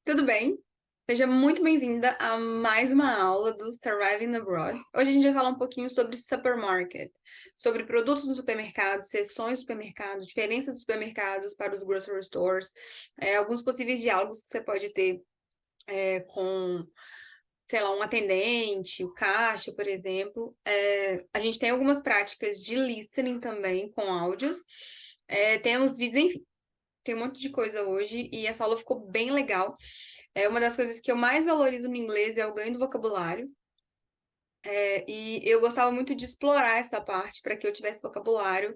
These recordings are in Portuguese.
Tudo bem? Seja muito bem-vinda a mais uma aula do Surviving Abroad. Hoje a gente vai falar um pouquinho sobre supermarket, sobre produtos no supermercado, seções do supermercado, diferenças dos supermercados para os grocery stores, alguns possíveis diálogos que você pode ter com, sei lá, um atendente, o caixa, por exemplo. A gente tem algumas práticas de listening também com áudios, temos vídeos, enfim. Tem um monte de coisa hoje e essa aula ficou bem legal. Uma das coisas que eu mais valorizo no inglês é o ganho do vocabulário. E eu gostava muito de explorar essa parte para que eu tivesse vocabulário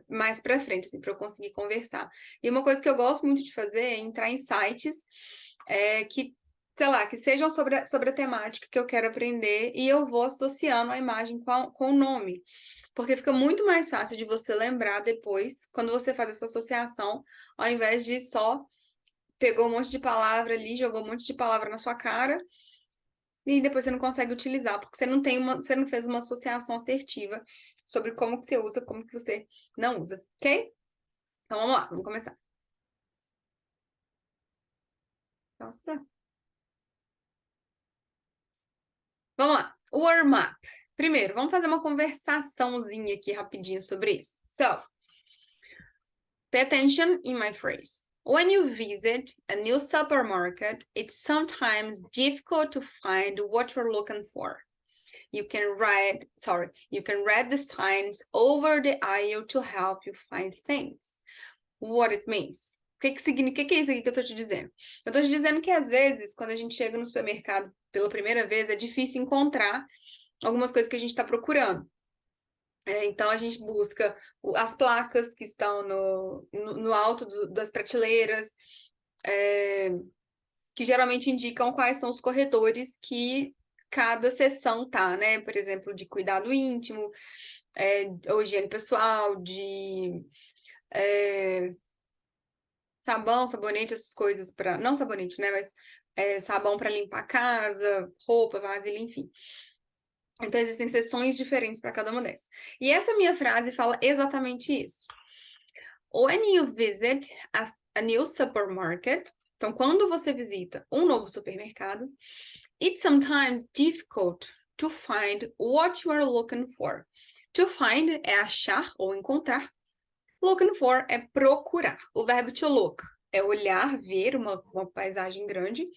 mais para frente, assim, para eu conseguir conversar. E uma coisa que eu gosto muito de fazer é entrar em sites que, sei lá, que sejam sobre a temática que eu quero aprender e eu vou associando a imagem com o nome. Porque fica muito mais fácil de você lembrar depois, quando você faz essa associação, ao invés de só pegou um monte de palavra ali, jogou um monte de palavra na sua cara e depois você não consegue utilizar, porque você não fez uma associação assertiva sobre como que você usa, como que você não usa, ok? Então vamos lá, vamos começar. Nossa. Vamos lá. Warm up. Primeiro, vamos fazer uma conversaçãozinha aqui rapidinho sobre isso. So, pay attention in my phrase. When you visit a new supermarket, it's sometimes difficult to find what you're looking for. You can read the signs over the aisle to help you find things. What it means. O que significa? O que é isso aqui que eu tô te dizendo? Eu tô te dizendo que às vezes, quando a gente chega no supermercado pela primeira vez, é difícil encontrar algumas coisas que a gente está procurando. Então a gente busca as placas que estão no alto das prateleiras, que geralmente indicam quais são os corredores que cada seção tá, né? Por exemplo, de cuidado íntimo, ou higiene pessoal, de sabão, sabonete, essas coisas para. Não sabonete, né? Mas sabão para limpar a casa, roupa, vasilha, enfim. Então, existem seções diferentes para cada uma dessas. E essa minha frase fala exatamente isso. When you visit a new supermarket, então, quando você visita um novo supermercado, it's sometimes difficult to find what you are looking for. To find é achar ou encontrar. Looking for é procurar. O verbo to look é olhar, ver uma paisagem grande.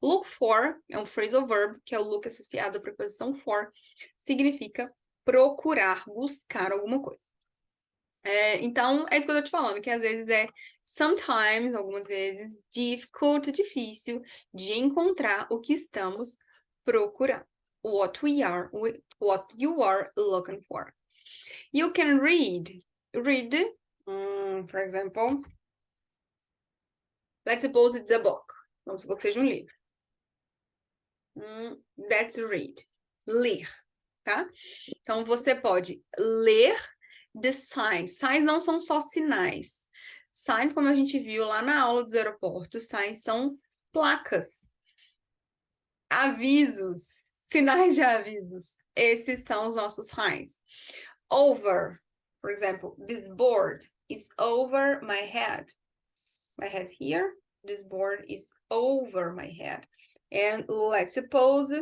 Look for é um phrasal verb, que é o look associado à preposição for, significa procurar, buscar alguma coisa. Então, é isso que eu tô te falando, que às vezes sometimes, algumas vezes, difficult, difícil de encontrar o que estamos procurando. What you are looking for. You can read. Read, for example, let's suppose it's a book. Vamos supor que seja um livro. That's read. Ler, tá? Então, você pode ler the signs. Signs não são só sinais. Signs, como a gente viu lá na aula dos aeroportos, signs são placas, avisos, sinais de avisos. Esses são os nossos signs. Over, for example, this board is over my head. My head here, this board is over my head. And let's suppose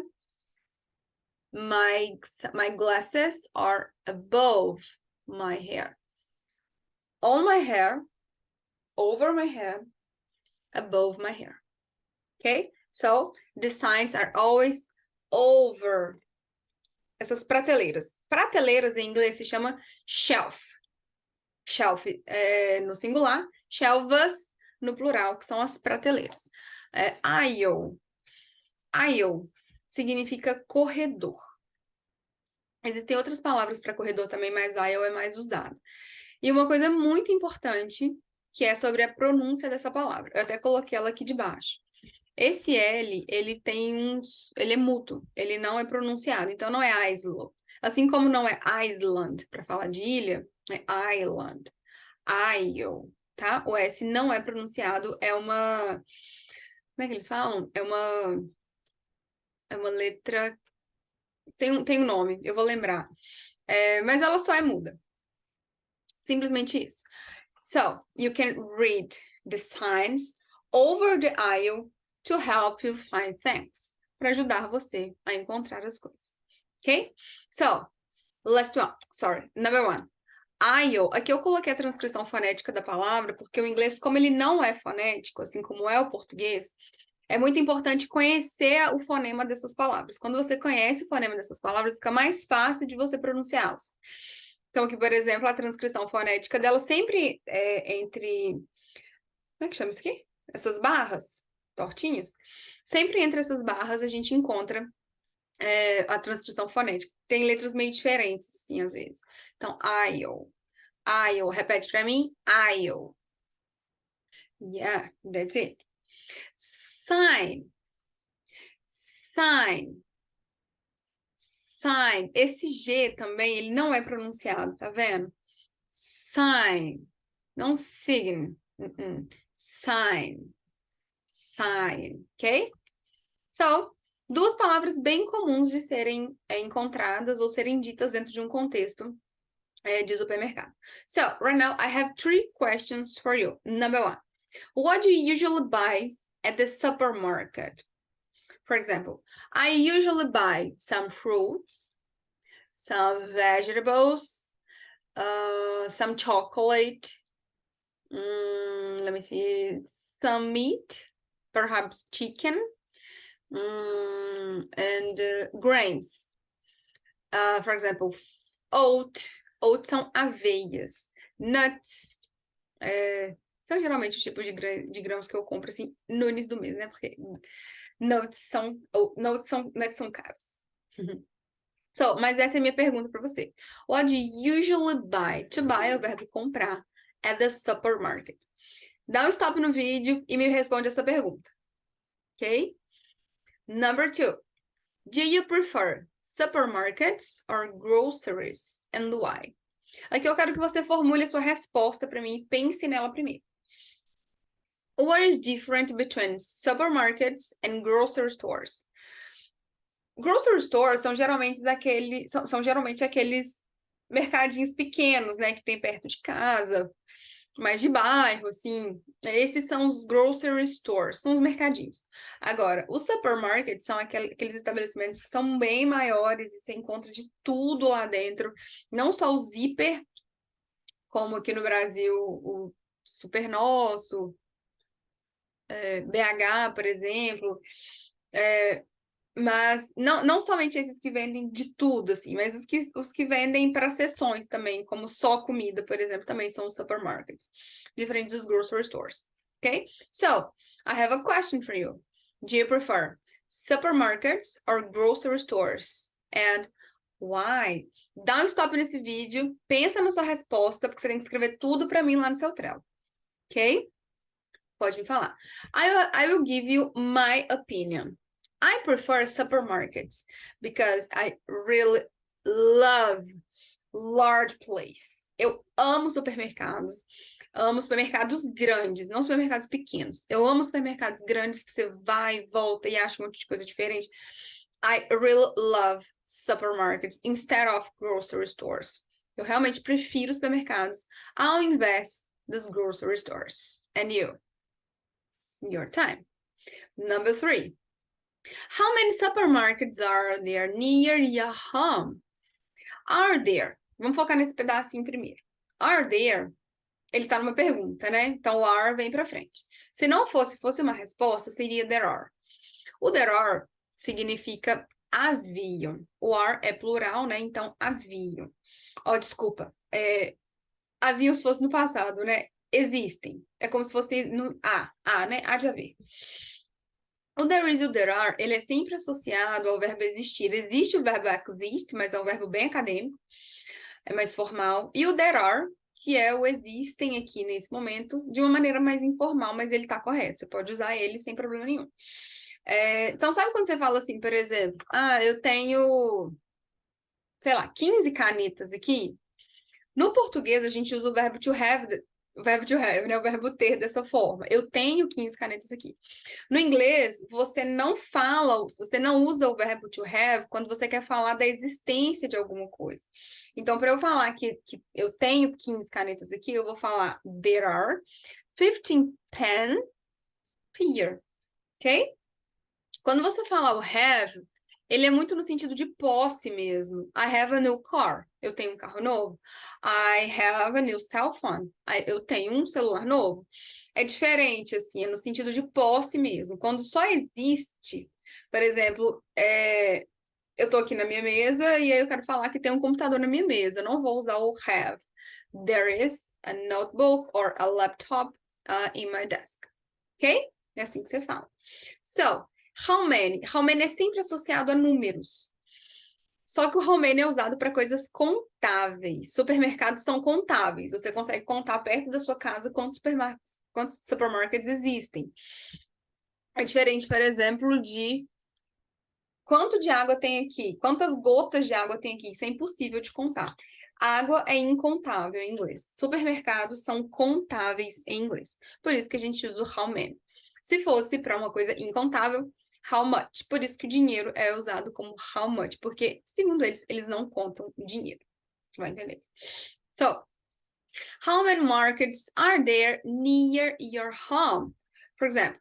my glasses are above my hair. On my hair, over my head, above my hair. Okay? So the signs are always over essas prateleiras. Prateleiras em inglês se chama shelf. Shelf no singular, shelves no plural, que são as prateleiras. Aisle. Aisle significa corredor. Existem outras palavras para corredor também, mas aisle é mais usado. E uma coisa muito importante, que é sobre a pronúncia dessa palavra. Eu até coloquei ela aqui de baixo. Esse L, ele é mútuo, ele não é pronunciado, então não é isle. Assim como não é Island, para falar de ilha, é island. Isle, tá? O S não é pronunciado, é uma... Como é que eles falam? É uma letra... Tem um nome, eu vou lembrar. Mas ela só é muda. Simplesmente isso. So, you can read the signs over the aisle to help you find things. Para ajudar você a encontrar as coisas. Ok? So, last one. Sorry. Number one. I'll. Aqui eu coloquei a transcrição fonética da palavra, porque o inglês, como ele não é fonético, assim como é o português, é muito importante conhecer o fonema dessas palavras. Quando você conhece o fonema dessas palavras, fica mais fácil de você pronunciá-las. Então, aqui, por exemplo, a transcrição fonética dela sempre é entre... Como é que chama isso aqui? Essas barras tortinhas. Sempre entre essas barras a gente encontra a transcrição fonética. Tem letras meio diferentes, assim, às vezes. Então, I'll. Repete pra mim. I'll. Yeah, that's it. Sign. Esse G também, ele não é pronunciado, tá vendo? Sign. Não sign. Sign. Ok? So, duas palavras bem comuns de serem encontradas ou serem ditas dentro de um contexto de supermercado. So, right now, I have 3 questions for you. Number 1. What do you usually buy at the supermarket? For example, I usually buy some fruits, some vegetables, some chocolate, let me see, some meat, perhaps chicken, and grains. For example, oats são aveias. Nuts são geralmente os tipos de grãos que eu compro assim no início do mês, né? Porque nuts são caros. So, mas essa é a minha pergunta para você. What do you usually buy? To buy é o verbo comprar at the supermarket. Dá um stop no vídeo e me responde essa pergunta. Ok? Number 2. Do you prefer supermarkets or groceries and why? Aqui eu quero que você formule a sua resposta para mim e pense nela primeiro. What is different between supermarkets and grocery stores? Grocery stores são geralmente aqueles mercadinhos pequenos, né, que tem perto de casa, mais de bairro, assim. Esses são os grocery stores, são os mercadinhos. Agora, os supermarkets são aqueles estabelecimentos que são bem maiores e você encontra de tudo lá dentro. Não só o zíper, como aqui no Brasil, o Super Nosso, BH, por exemplo. Mas não somente esses que vendem de tudo, assim, mas os que vendem para seções também, como só comida, por exemplo, também são os supermarkets, diferentes dos grocery stores, ok? So, I have a question for you. Do you prefer supermarkets or grocery stores? And why? Dá um stop nesse vídeo, pensa na sua resposta, porque você tem que escrever tudo para mim lá no seu Trello, ok? Pode me falar. I will give you my opinion. I prefer supermarkets because I really love large place. Eu amo supermercados grandes, não supermercados pequenos. Eu amo supermercados grandes que você vai e volta e acha um monte de coisa diferente. I really love supermarkets instead of grocery stores. Eu realmente prefiro supermercados ao invés dos grocery stores. And you? Your time. Number 3. How many supermarkets are there near your home? Are there? Vamos focar nesse pedacinho primeiro. Are there? Ele tá numa pergunta, né? Então o are vem pra frente. Se não fosse uma resposta, seria there are. O there are significa haviam. O are é plural, né? Então haviam. Desculpa. Haviam se fosse no passado, né? Existem. É como se fosse no né? Há de haver. O there is e o there are, ele é sempre associado ao verbo existir. Existe o verbo exist, mas é um verbo bem acadêmico, é mais formal. E o there are, que é o existem aqui nesse momento, de uma maneira mais informal, mas ele tá correto. Você pode usar ele sem problema nenhum. Então, sabe quando você fala assim, por exemplo, eu tenho, sei lá, 15 canetas aqui? No português, a gente usa o verbo to have, né? O verbo ter dessa forma. Eu tenho 15 canetas aqui. No inglês, você não usa o verbo to have quando você quer falar da existência de alguma coisa. Então, para eu falar que eu tenho 15 canetas aqui, eu vou falar there are 15 pen here, ok? Quando você fala o have, ele é muito no sentido de posse mesmo. I have a new car. Eu tenho um carro novo. I have a new cell phone. Eu tenho um celular novo. É diferente, assim, é no sentido de posse mesmo. Quando só existe, por exemplo, eu tô aqui na minha mesa e aí eu quero falar que tem um computador na minha mesa. Eu não vou usar o have. There is a notebook or a laptop in my desk. Ok? É assim que você fala. So, how many? How many é sempre associado a números. Só que o how many é usado para coisas contáveis. Supermercados são contáveis. Você consegue contar perto da sua casa quantos supermarkets existem. É diferente, por exemplo, de quanto de água tem aqui, quantas gotas de água tem aqui. Isso é impossível de contar. Água é incontável em inglês. Supermercados são contáveis em inglês. Por isso que a gente usa o how many. Se fosse para uma coisa incontável, how much. Por isso que o dinheiro é usado como how much, porque, segundo eles não contam o dinheiro. Você vai entender. So, how many markets are there near your home? For example,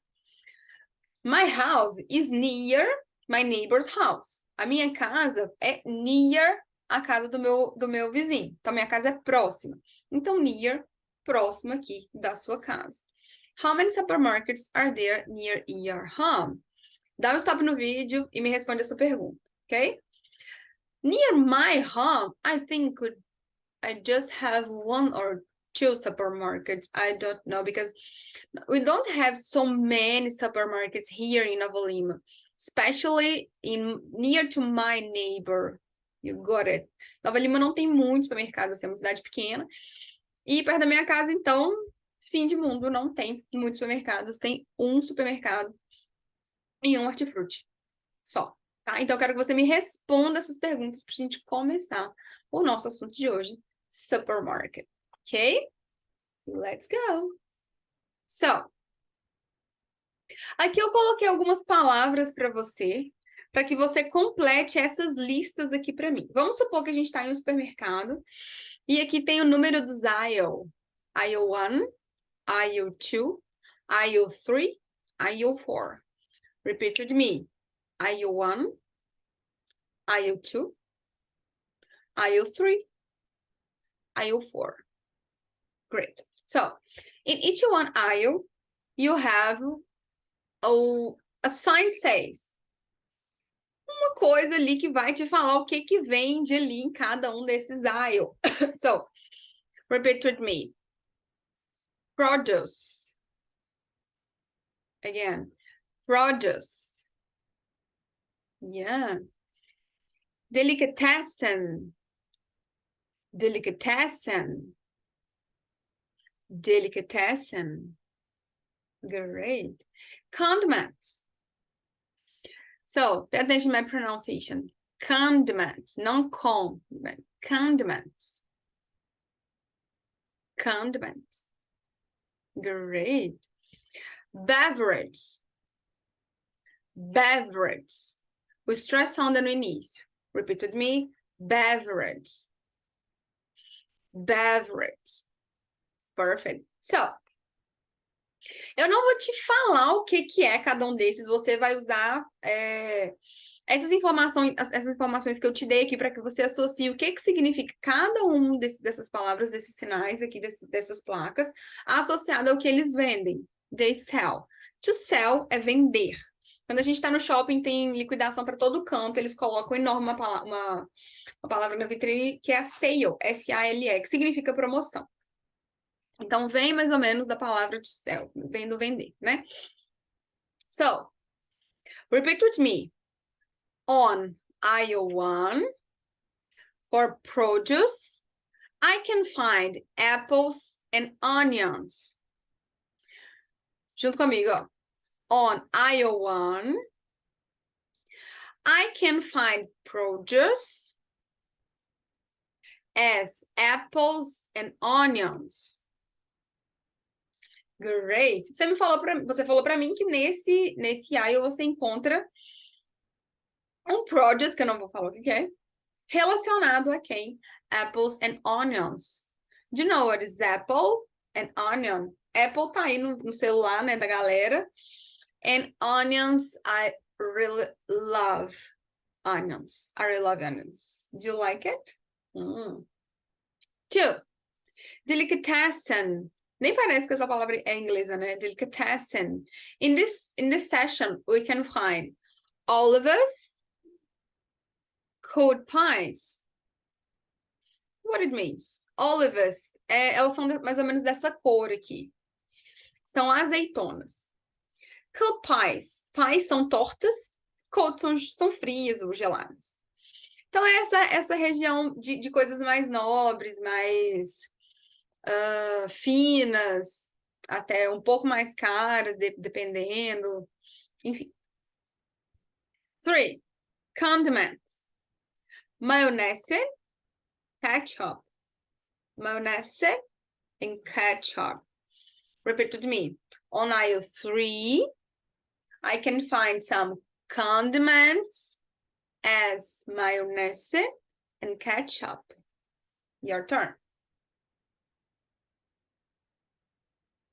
my house is near my neighbor's house. A minha casa é near a casa do meu vizinho. Então, minha casa é próxima. Então, near, próximo aqui da sua casa. How many supermarkets are there near your home? Dá um stop no vídeo e me responde essa pergunta, ok? Near my home, I think I just have one or two supermarkets. I don't know, because we don't have so many supermarkets here in Nova Lima, especially near to my neighbor. You got it. Nova Lima não tem muitos supermercados, assim, é uma cidade pequena. E perto da minha casa, então, fim de mundo, não tem muitos supermercados. Tem um supermercado e um hortifruti só, tá? Então, eu quero que você me responda essas perguntas para a gente começar o nosso assunto de hoje, supermarket, ok? Let's go! So, aqui eu coloquei algumas palavras para você, para que você complete essas listas aqui para mim. Vamos supor que a gente está em um supermercado e aqui tem o número dos aisle. Aisle 1, aisle 2, aisle 3, aisle 4. Repeat with me. Aisle 1, aisle 2, aisle 3, aisle 4. Great. So, in each one aisle, you have a sign says. Uma coisa ali que vai te falar o que que vende ali em cada um desses aisle. So, repeat with me. Produce. Again. Produce. Yeah. Delicatessen. Delicatessen. Delicatessen. Great. Condiments. So, pay attention to my pronunciation. Condiments, not condiment. Condiments. Condiments. Great. Beverage. Beverage. O stress sound no início. Repeat with me. Beverage. Beverage. Perfect. So, eu não vou te falar o que é cada um desses. Você vai usar essas informações que eu te dei aqui para que você associe o que significa cada um dessas palavras, desses sinais aqui, dessas placas, associado ao que eles vendem. They sell. To sell é vender. Quando a gente está no shopping, tem liquidação para todo canto, eles colocam enorme uma palavra na vitrine que é a sale, S-A-L-E, que significa promoção. Então, vem mais ou menos da palavra to sell, vem do vender, né? So, repeat with me. On aisle 1, for produce, I can find apples and onions. Junto comigo, ó. On aisle 1, I can find produce as apples and onions. Great. Você falou para mim que nesse aisle você encontra um produce, que eu não vou falar o que é, relacionado a quem? Apples and onions. Do you know what is apple and onion? Apple tá aí no celular, né, da galera. And onions, really love onions. I really love onions. Do you like it? 2. Delicatessen. Nem parece que essa palavra é inglesa, né? Delicatessen. In this session, we can find olives, cold pies. What it means? Olives, elas são mais ou menos dessa cor aqui. São azeitonas. Cold pies. Pies são tortas. Cold são frias ou geladas. Então, essa região de coisas mais nobres, mais finas, até um pouco mais caras, dependendo. Enfim. 3. Condiments. Maionese, ketchup. Maionese and ketchup. Repeat with me. On aisle 3, I can find some condiments as mayonnaise and ketchup. Your turn.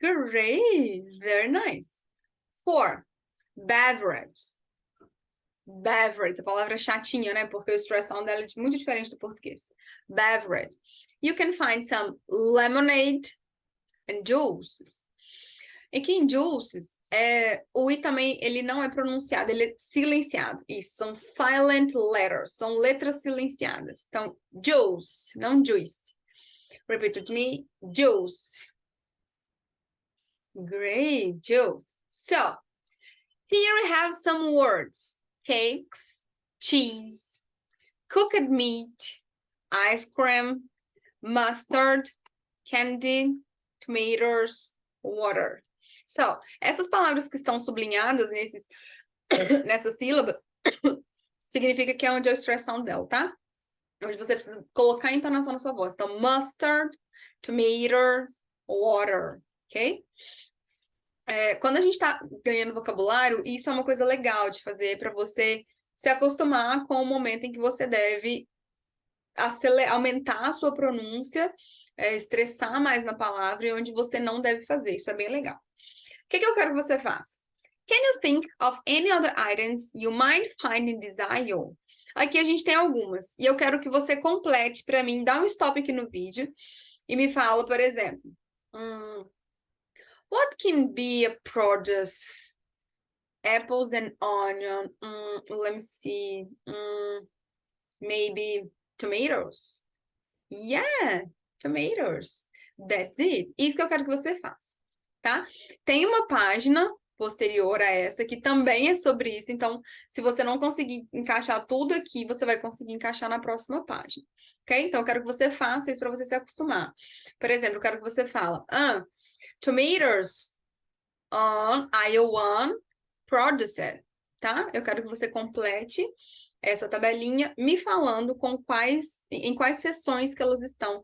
Great, very nice. 4. Beverage. Beverage, a palavra chatinha, né? Porque o stress sound dela é muito diferente do português. Beverage. You can find some lemonade and juices. Aqui em juices, o I também, ele não é pronunciado, ele é silenciado. Isso, são silent letters, são letras silenciadas. Então, juice, não juice. Repeat with me, juice. Great, juice. So, here we have some words. Cakes, cheese, cooked meat, ice cream, mustard, candy, tomatoes, water. So, essas palavras que estão sublinhadas nessas sílabas, significa que é onde é o stress sound dela, tá? Onde você precisa colocar a entonação na sua voz. Então, mustard, tomatoes, water, ok? Quando a gente está ganhando vocabulário, isso é uma coisa legal de fazer para você se acostumar com o momento em que você deve aumentar a sua pronúncia, estressar mais na palavra e onde você não deve fazer. Isso é bem legal. O que eu quero que você faça? Can you think of any other items you might find in this aisle? Aqui a gente tem algumas. E eu quero que você complete para mim, dá um stop aqui no vídeo e me fala, por exemplo, what can be a produce? Apples and onion. Let me see. Maybe tomatoes. Yeah, tomatoes. That's it. Isso que eu quero que você faça, tá? Tem uma página posterior a essa que também é sobre isso. Então, se você não conseguir encaixar tudo aqui, você vai conseguir encaixar na próxima página, ok? Então, eu quero que você faça isso para você se acostumar. Por exemplo, eu quero que você fala, tomatoes on aisle 1 produced, tá? Eu quero que você complete essa tabelinha me falando em quais sessões que elas estão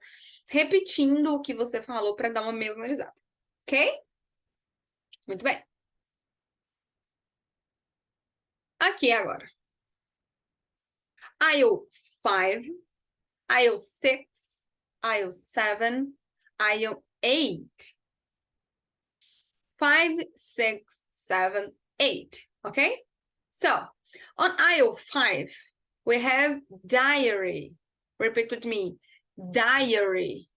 repetindo o que você falou para dar uma memorizada, ok? Muito bem. Aqui agora. Aisle 5, aisle 6, aisle 7, aisle 8. 5, 6, 7, 8, okay? So, on aisle 5, we have diary. Repeat with me, diary.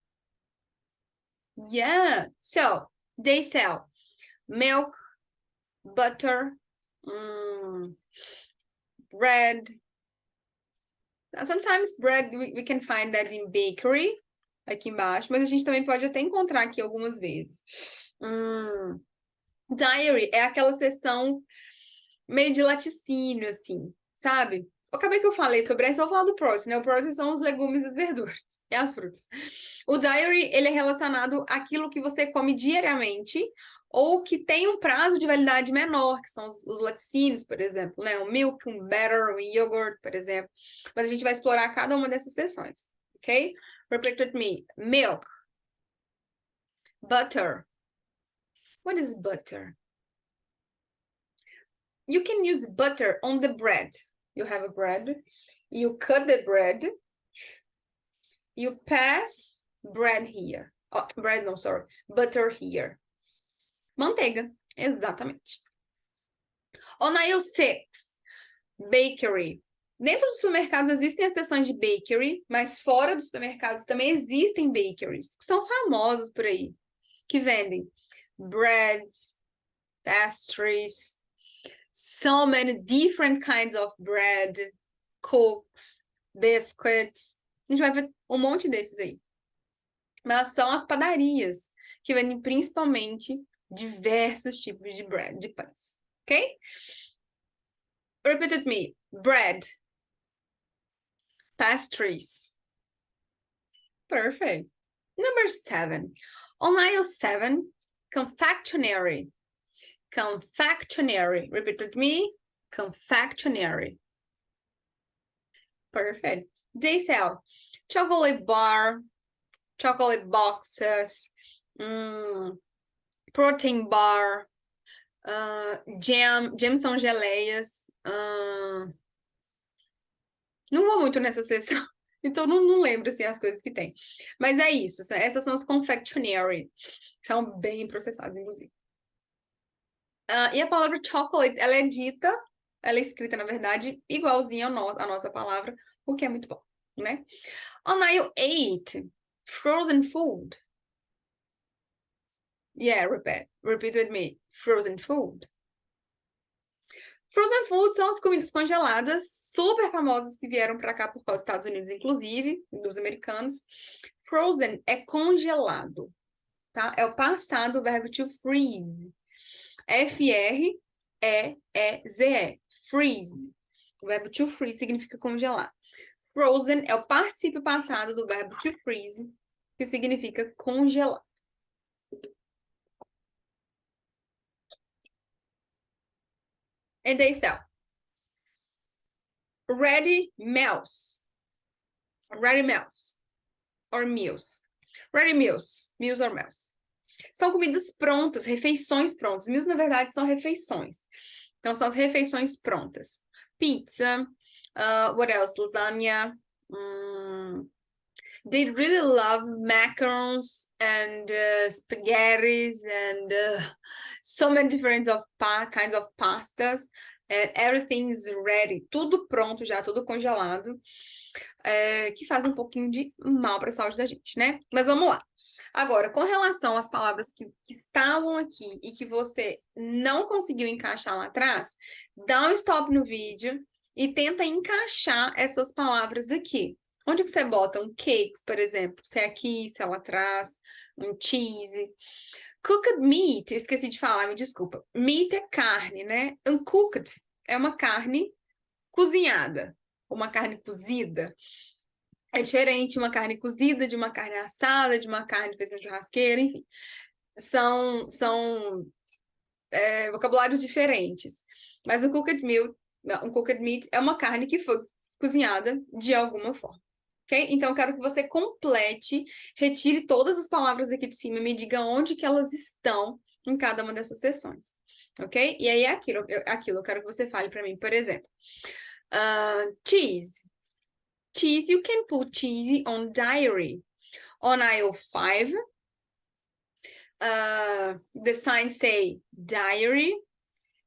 Yeah, so they sell milk, butter, bread. Sometimes bread, we can find that in bakery, aqui embaixo, mas a gente também pode até encontrar aqui algumas vezes. Diary é aquela seção meio de laticínio, assim, sabe? Acabei que eu falei sobre essa, eu vou falar do produce, né? O produce são os legumes e as verduras, e as frutas. O diary, ele é relacionado àquilo que você come diariamente, ou que tem um prazo de validade menor, que são os laticínios, por exemplo, né? O milk, um butter, um yogurt, por exemplo. Mas a gente vai explorar cada uma dessas seções, ok? Repeat with me. Milk. Butter. What is butter? You can use butter on the bread. You have a bread. You cut the bread. You pass bread here. Oh, bread, no, sorry. Butter here. Manteiga, exatamente. On aisle 6, Bakery. Dentro dos supermercados existem as seções de bakery, mas fora dos supermercados também existem bakeries, que são famosos por aí, que vendem breads, pastries, so many different kinds of bread, cookies, biscuits. A gente vai ver um monte desses aí. Mas são as padarias, que vendem principalmente diversos tipos de bread, de pães. Ok? Repeat with me. Bread. Pastries. Perfect. Number 7. On aisle 7, confectionery. Confectionery. Repeat with me. Confectionery. Perfect. They sell chocolate bar, chocolate boxes, protein bar, jam são geleias. Não vou muito nessa seção, então não lembro assim, as coisas que tem. Mas é isso, essas são as confectionery. São bem processadas, inclusive. E a palavra chocolate, ela é dita, ela é escrita, na verdade, igualzinha à nossa palavra, o que é muito bom, né? On aisle 8, frozen food. Yeah, repeat with me. Frozen food. Frozen food são as comidas congeladas super famosas que vieram para cá por causa dos Estados Unidos, inclusive, dos americanos. Frozen é congelado, tá? É o passado do verbo to freeze. F-R-E-E-Z-E. Freeze. O verbo to freeze significa congelar. Frozen é o particípio passado do verbo to freeze, que significa congelar. And they sell ready meals. Ready meals. Or meals. Ready meals. Meals or meals. São comidas prontas, refeições prontas. Meals, na verdade, são refeições. Então, são as refeições prontas. Pizza. What else? Lasagna. They really love macarons and spaghettis and so many different kinds of pastas. And everything is ready. Tudo pronto já, tudo congelado. Que faz um pouquinho de mal para a saúde da gente, né? Mas vamos lá. Agora, com relação às palavras que estavam aqui e que você não conseguiu encaixar lá atrás, dá um stop no vídeo e tenta encaixar essas palavras aqui. Onde que você bota um cakes, por exemplo? Se é aqui, se é lá atrás, um cheese. Cooked meat, eu esqueci de falar, me desculpa. Meat é carne, né? Uncooked é uma carne cozinhada, uma carne cozida. É diferente uma carne cozida de uma carne assada, de uma carne feita na churrasqueira, enfim. São vocabulários diferentes. Mas um cooked meat é uma carne que foi cozinhada de alguma forma. Ok? Então, eu quero que você complete, retire todas as palavras aqui de cima e me diga onde que elas estão em cada uma dessas sessões. Ok? E aí é aquilo, eu quero que você fale para mim, por exemplo. Cheese. Cheese, you can put cheese on diary. On aisle 5, the signs say diary,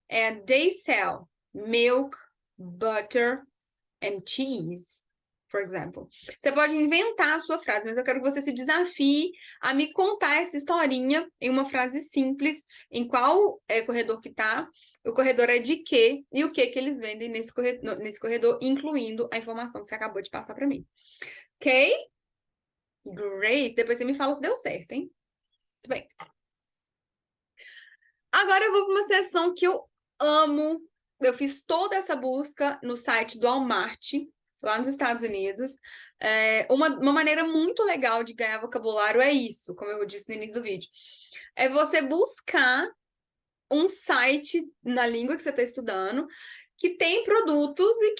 and they sell milk, butter, and cheese, for example. Você pode inventar a sua frase, mas eu quero que você se desafie a me contar essa historinha em uma frase simples, em qual corredor que tá, o corredor é de quê, e o que eles vendem nesse corredor, incluindo a informação que você acabou de passar para mim. Ok? Great! Depois você me fala se deu certo, hein? Muito bem. Agora eu vou para uma sessão que eu amo. Eu fiz toda essa busca no site do Walmart, lá nos Estados Unidos. Uma maneira muito legal de ganhar vocabulário é isso, como eu disse no início do vídeo. É você buscar um site na língua que você está estudando que tem produtos e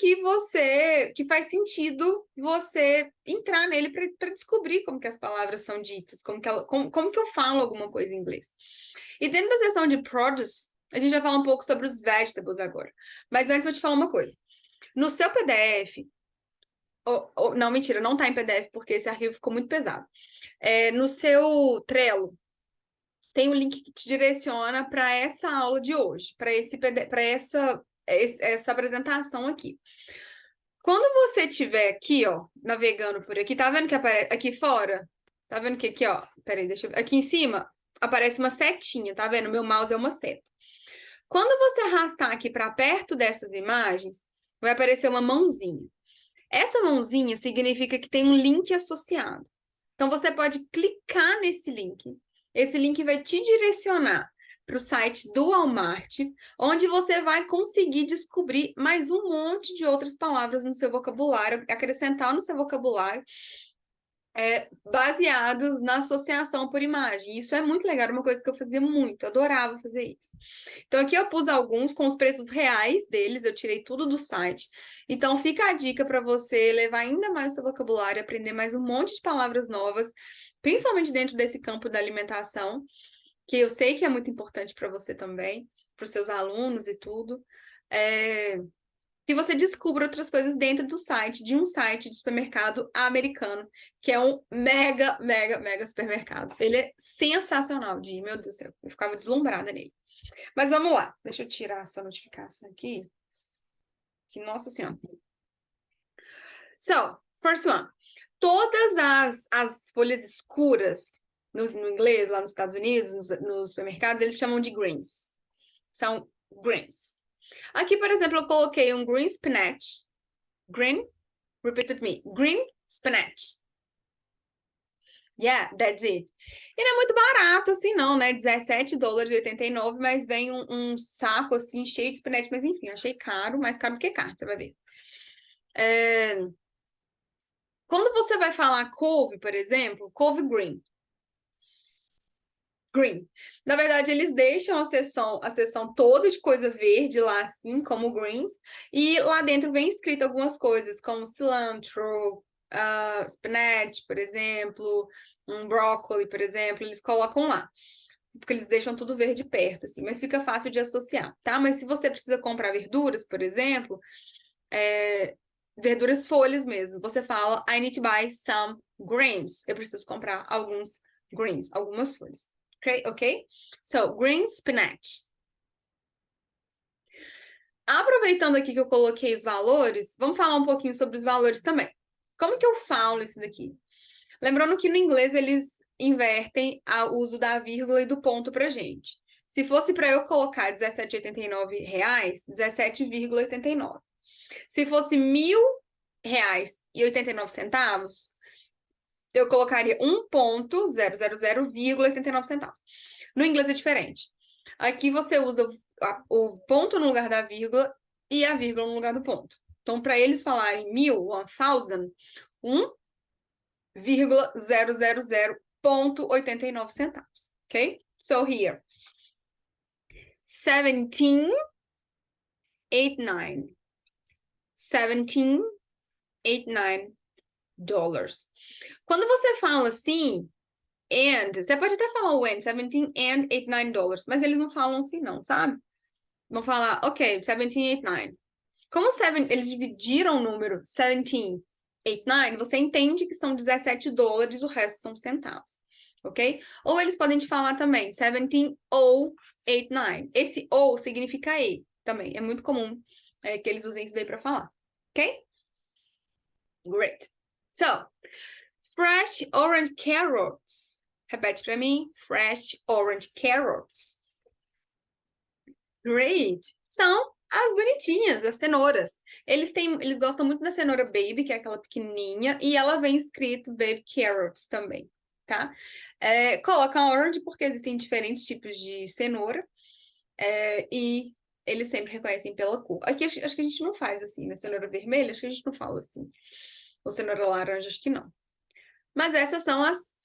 que faz sentido você entrar nele para descobrir como que as palavras são ditas, como que eu falo alguma coisa em inglês. E dentro da seção de produce, a gente vai falar um pouco sobre os vegetables agora. Mas antes eu vou te falar uma coisa. No seu PDF, não, mentira, não tá em PDF, porque esse arquivo ficou muito pesado. No seu Trello, tem um link que te direciona para essa aula de hoje, para essa essa apresentação aqui. Quando você estiver aqui, ó, navegando por aqui, tá vendo que aparece aqui fora? Tá vendo que aqui, ó, peraí, deixa eu ver. Aqui em cima aparece uma setinha, tá vendo? Meu mouse é uma seta. Quando você arrastar aqui para perto dessas imagens, vai aparecer uma mãozinha. Essa mãozinha significa que tem um link associado. Então, você pode clicar nesse link. Esse link vai te direcionar para o site do Walmart, onde você vai conseguir descobrir mais um monte de outras palavras no seu vocabulário, acrescentar no seu vocabulário, baseados na associação por imagem. Isso é muito legal, uma coisa que eu fazia muito, adorava fazer isso. Então, aqui eu pus alguns com os preços reais deles, eu tirei tudo do site. Então, fica a dica para você levar ainda mais o seu vocabulário, aprender mais um monte de palavras novas, principalmente dentro desse campo da alimentação, que eu sei que é muito importante para você também, para os seus alunos e tudo. Que você descubra outras coisas dentro do site, de um site de supermercado americano, que é um mega, mega, mega supermercado. Ele é sensacional, meu Deus do céu, eu ficava deslumbrada nele. Mas vamos lá, deixa eu tirar essa notificação aqui. Que, nossa senhora. So, first one. Todas as folhas escuras, no inglês, lá nos Estados Unidos, nos supermercados, eles chamam de greens. São greens. Aqui, por exemplo, eu coloquei um green spinach. Green, repeat with me. Green spinach. Yeah, that's it. E não é muito barato assim não, né? $17,89, mas vem um saco assim cheio de spinach. Mas enfim, achei caro, mais caro do que carne, você vai ver. Quando você vai falar couve, por exemplo, couve green. Green. Na verdade, eles deixam a seção toda de coisa verde lá, assim, como greens, e lá dentro vem escrito algumas coisas, como cilantro, spinach, por exemplo, um brócoli, por exemplo, eles colocam lá, porque eles deixam tudo verde perto, assim, mas fica fácil de associar, tá? Mas se você precisa comprar verduras, por exemplo, verduras folhas mesmo, você fala, I need to buy some greens. Eu preciso comprar alguns greens, algumas folhas. Ok? So, green spinach. Aproveitando aqui que eu coloquei os valores, vamos falar um pouquinho sobre os valores também. Como que eu falo isso daqui? Lembrando que no inglês eles invertem o uso da vírgula e do ponto pra gente. Se fosse para eu colocar R$17,89, R$17,89. Se fosse R$1.000,89, eu colocaria 1,000,89 No inglês é diferente. Aqui você usa o ponto no lugar da vírgula e a vírgula no lugar do ponto. Então, para eles falarem 1,000, 1,000,89. Ok? So here, 17,89. $17,89. Quando você fala assim, você pode até falar o and, $17,89, mas eles não falam assim não, sabe? Vão falar, ok, 17,89. Como eles dividiram o número 17,89, você entende que são $17, o resto são centavos, ok? Ou eles podem te falar também, 17,089. Esse ou significa e também, é muito comum que eles usem isso daí para falar, ok? Great. So, fresh orange carrots. Repete para mim. Fresh orange carrots. Great. São as bonitinhas, as cenouras. Eles gostam muito da cenoura baby, que é aquela pequenininha, e ela vem escrito baby carrots também, tá? Colocam orange porque existem diferentes tipos de cenoura, e eles sempre reconhecem pela cor. Aqui acho que a gente não faz assim, né? Cenoura vermelha, acho que a gente não fala assim. Ou cenoura laranja, acho que não. Mas essas são as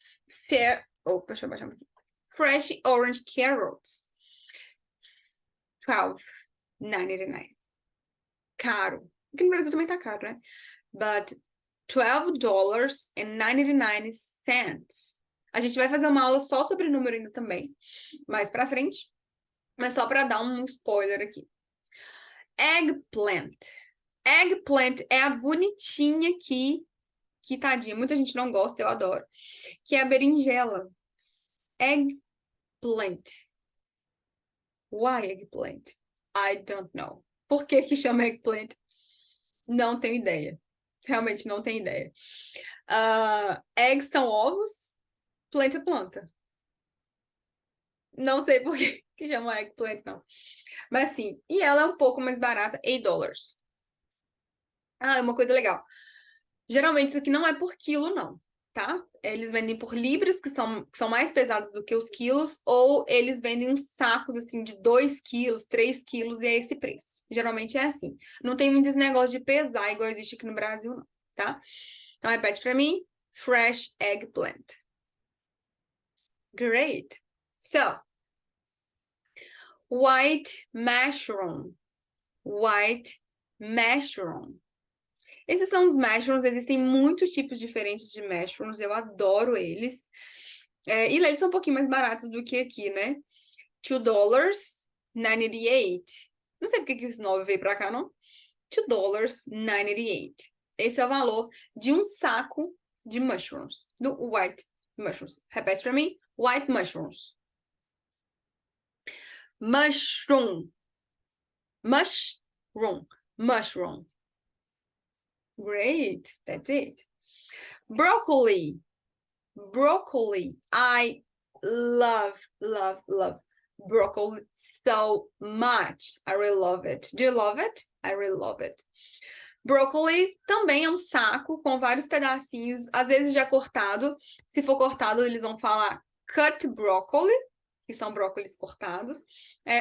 deixa eu baixar um pouquinho. Fresh orange carrots. $12,99. Caro. Aqui no Brasil também tá caro, né? But $12,99. A gente vai fazer uma aula só sobre número ainda também, mais pra frente. Mas só para dar um spoiler aqui. Eggplant. Eggplant é a bonitinha aqui, que tadinha, muita gente não gosta, eu adoro, que é a berinjela. Eggplant. Why eggplant? I don't know. Por que que chama eggplant? Não tenho ideia. Realmente não tenho ideia. Eggs são ovos, plant é planta. Não sei por que que chama eggplant, não. Mas sim, e ela é um pouco mais barata, $8. Ah, é uma coisa legal. Geralmente isso aqui não é por quilo, não, tá? Eles vendem por libras, que são mais pesados do que os quilos, ou eles vendem uns sacos, assim, de 2 quilos, 3 quilos, e é esse preço. Geralmente é assim. Não tem muitos negócios de pesar, igual existe aqui no Brasil, não, tá? Então, repete pra mim. Fresh eggplant. Great. So, white mushroom. White mushroom. Esses são os mushrooms, existem muitos tipos diferentes de mushrooms, eu adoro eles. E lá eles são um pouquinho mais baratos do que aqui, né? $2.98. Não sei por que esse 9 veio pra cá, não? $2.98. Esse é o valor de um saco de mushrooms, do white mushrooms. Repete pra mim. White mushrooms. Mushroom. Mushroom. Mushroom. Great. That's it. Broccoli. Broccoli. I love, love, love broccoli so much. I really love it. Do you love it? I really love it. Broccoli também é um saco com vários pedacinhos, às vezes já cortado. Se for cortado, eles vão falar cut broccoli, que são brócolis cortados,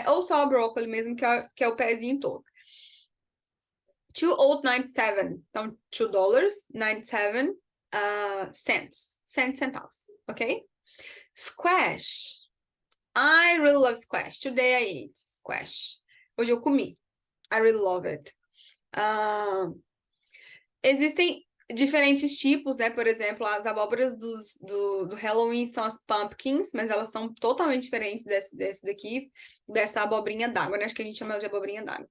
ou só broccoli mesmo, que é o pezinho todo. $2.97. Então, $2.97 centavos, ok? Squash. I really love squash. Today I ate squash. Hoje eu comi. I really love it. Existem diferentes tipos, né? Por exemplo, as abóboras do Halloween são as pumpkins, mas elas são totalmente diferentes desse daqui, dessa abobrinha d'água, né? Acho que a gente chama ela de abobrinha d'água.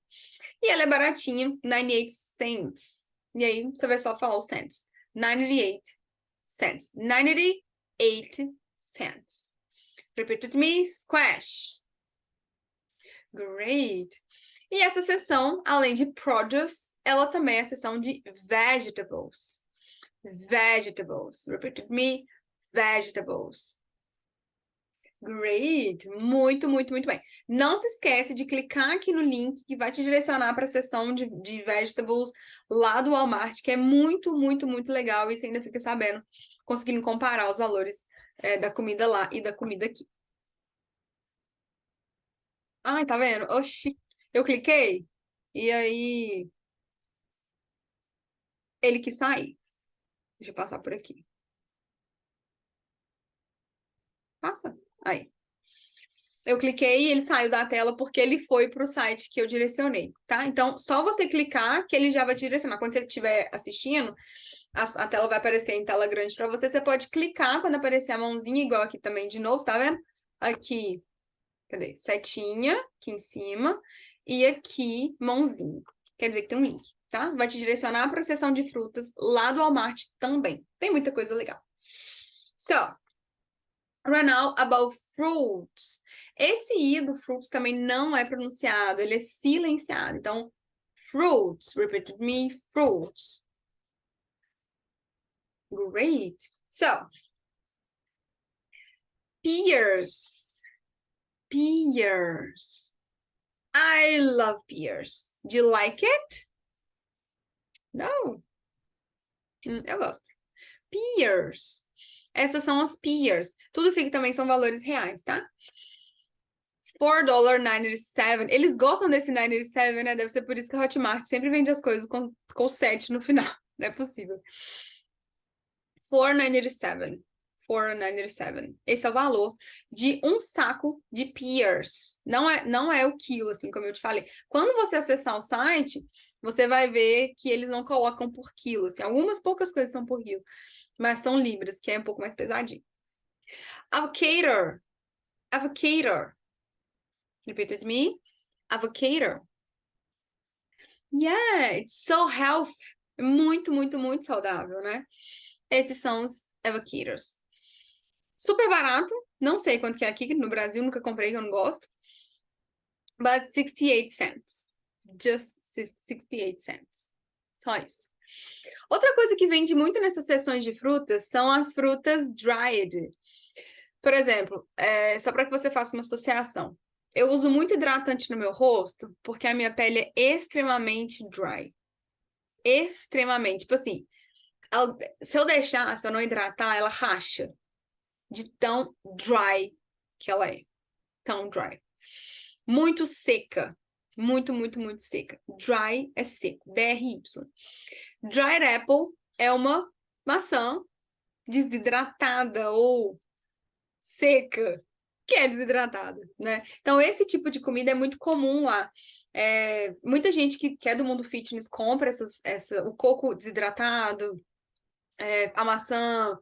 E ela é baratinha, 98 cents. E aí, você vai só falar os cents. 98 cents. 98 cents. Repeat with me, squash. Great. E essa seção, além de produce, ela também é a seção de vegetables. Vegetables. Repeat with me, vegetables. Great! Muito, muito, muito bem. Não se esquece de clicar aqui no link que vai te direcionar para a seção de vegetables lá do Walmart, que é muito, muito, muito legal. E você ainda fica sabendo, conseguindo comparar os valores da comida lá e da comida aqui. Ai, tá vendo? Oxi, eu cliquei e aí ele quis sair. Deixa eu passar por aqui. Passa. Aí. Eu cliquei e ele saiu da tela porque ele foi para o site que eu direcionei, tá? Então, só você clicar que ele já vai te direcionar. Quando você estiver assistindo, a tela vai aparecer em tela grande para você. Você pode clicar quando aparecer a mãozinha, igual aqui também de novo, tá vendo? Aqui, cadê? Setinha, aqui em cima. E aqui, mãozinha. Quer dizer que tem um link, tá? Vai te direcionar para a seção de frutas lá do Walmart também. Tem muita coisa legal. So, right now about fruits. Esse I do fruits também não é pronunciado, ele é silenciado. Então, fruits, repeat with me, fruits. Great. So, pears. Pears. I love pears. Do you like it? No. Eu gosto. Pears. Essas são as pears. Tudo isso aqui também são valores reais, tá? $4.97. Eles gostam desse 97, né? Deve ser por isso que a Hotmart sempre vende as coisas com 7 no final. Não é possível. $4.97. $4.97. Esse é o valor de um saco de pears. Não é o quilo, assim como eu te falei. Quando você acessar o site, você vai ver que eles não colocam por quilo. Assim, algumas poucas coisas são por quilo, mas são libras, que é um pouco mais pesadinho. Avocado. Avocado. Repeat with me. Avocado. Yeah, it's so healthy. Muito, muito, muito saudável, né? Esses são os avocados. Super barato. Não sei quanto que é aqui no Brasil, nunca comprei, que eu não gosto. But 68 cents. just 68 cents. Só isso. Outra coisa que vende muito nessas seções de frutas são as frutas dried. Por exemplo, só para que você faça uma associação. Eu uso muito hidratante no meu rosto porque a minha pele é extremamente dry. Extremamente. Tipo assim, se eu não hidratar, ela racha. De tão dry que ela é. Tão dry. Muito seca. Muito, muito, muito seca. Dry é seco. DRY. Dried apple é uma maçã desidratada ou seca, que é desidratada, né? Então, esse tipo de comida é muito comum lá. Muita gente que é do mundo fitness compra o coco desidratado, a maçã,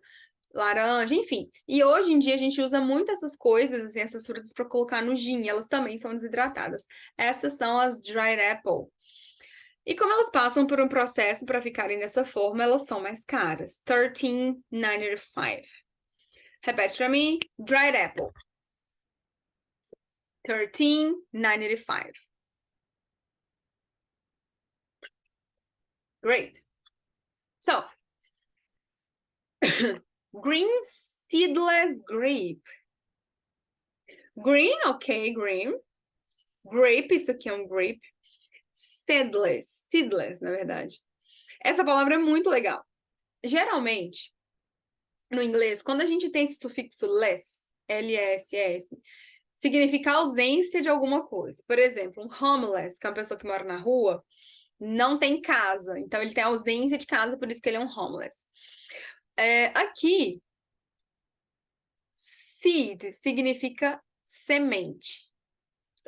laranja, enfim. E hoje em dia a gente usa muito essas coisas, assim, essas frutas para colocar no gin, elas também são desidratadas. Essas são as dried apple. E como elas passam por um processo para ficarem dessa forma, elas são mais caras. $13.95. Repete para mim. Dried apple. $13.95. Great. So, green seedless grape. Green, ok, green. Grape, isso aqui é um grape. Seedless, na verdade. Essa palavra é muito legal. Geralmente, no inglês, quando a gente tem esse sufixo less, L-S-S, significa ausência de alguma coisa. Por exemplo, um homeless, que é uma pessoa que mora na rua, não tem casa. Então, ele tem ausência de casa, por isso que ele é um homeless. Aqui, seed significa semente.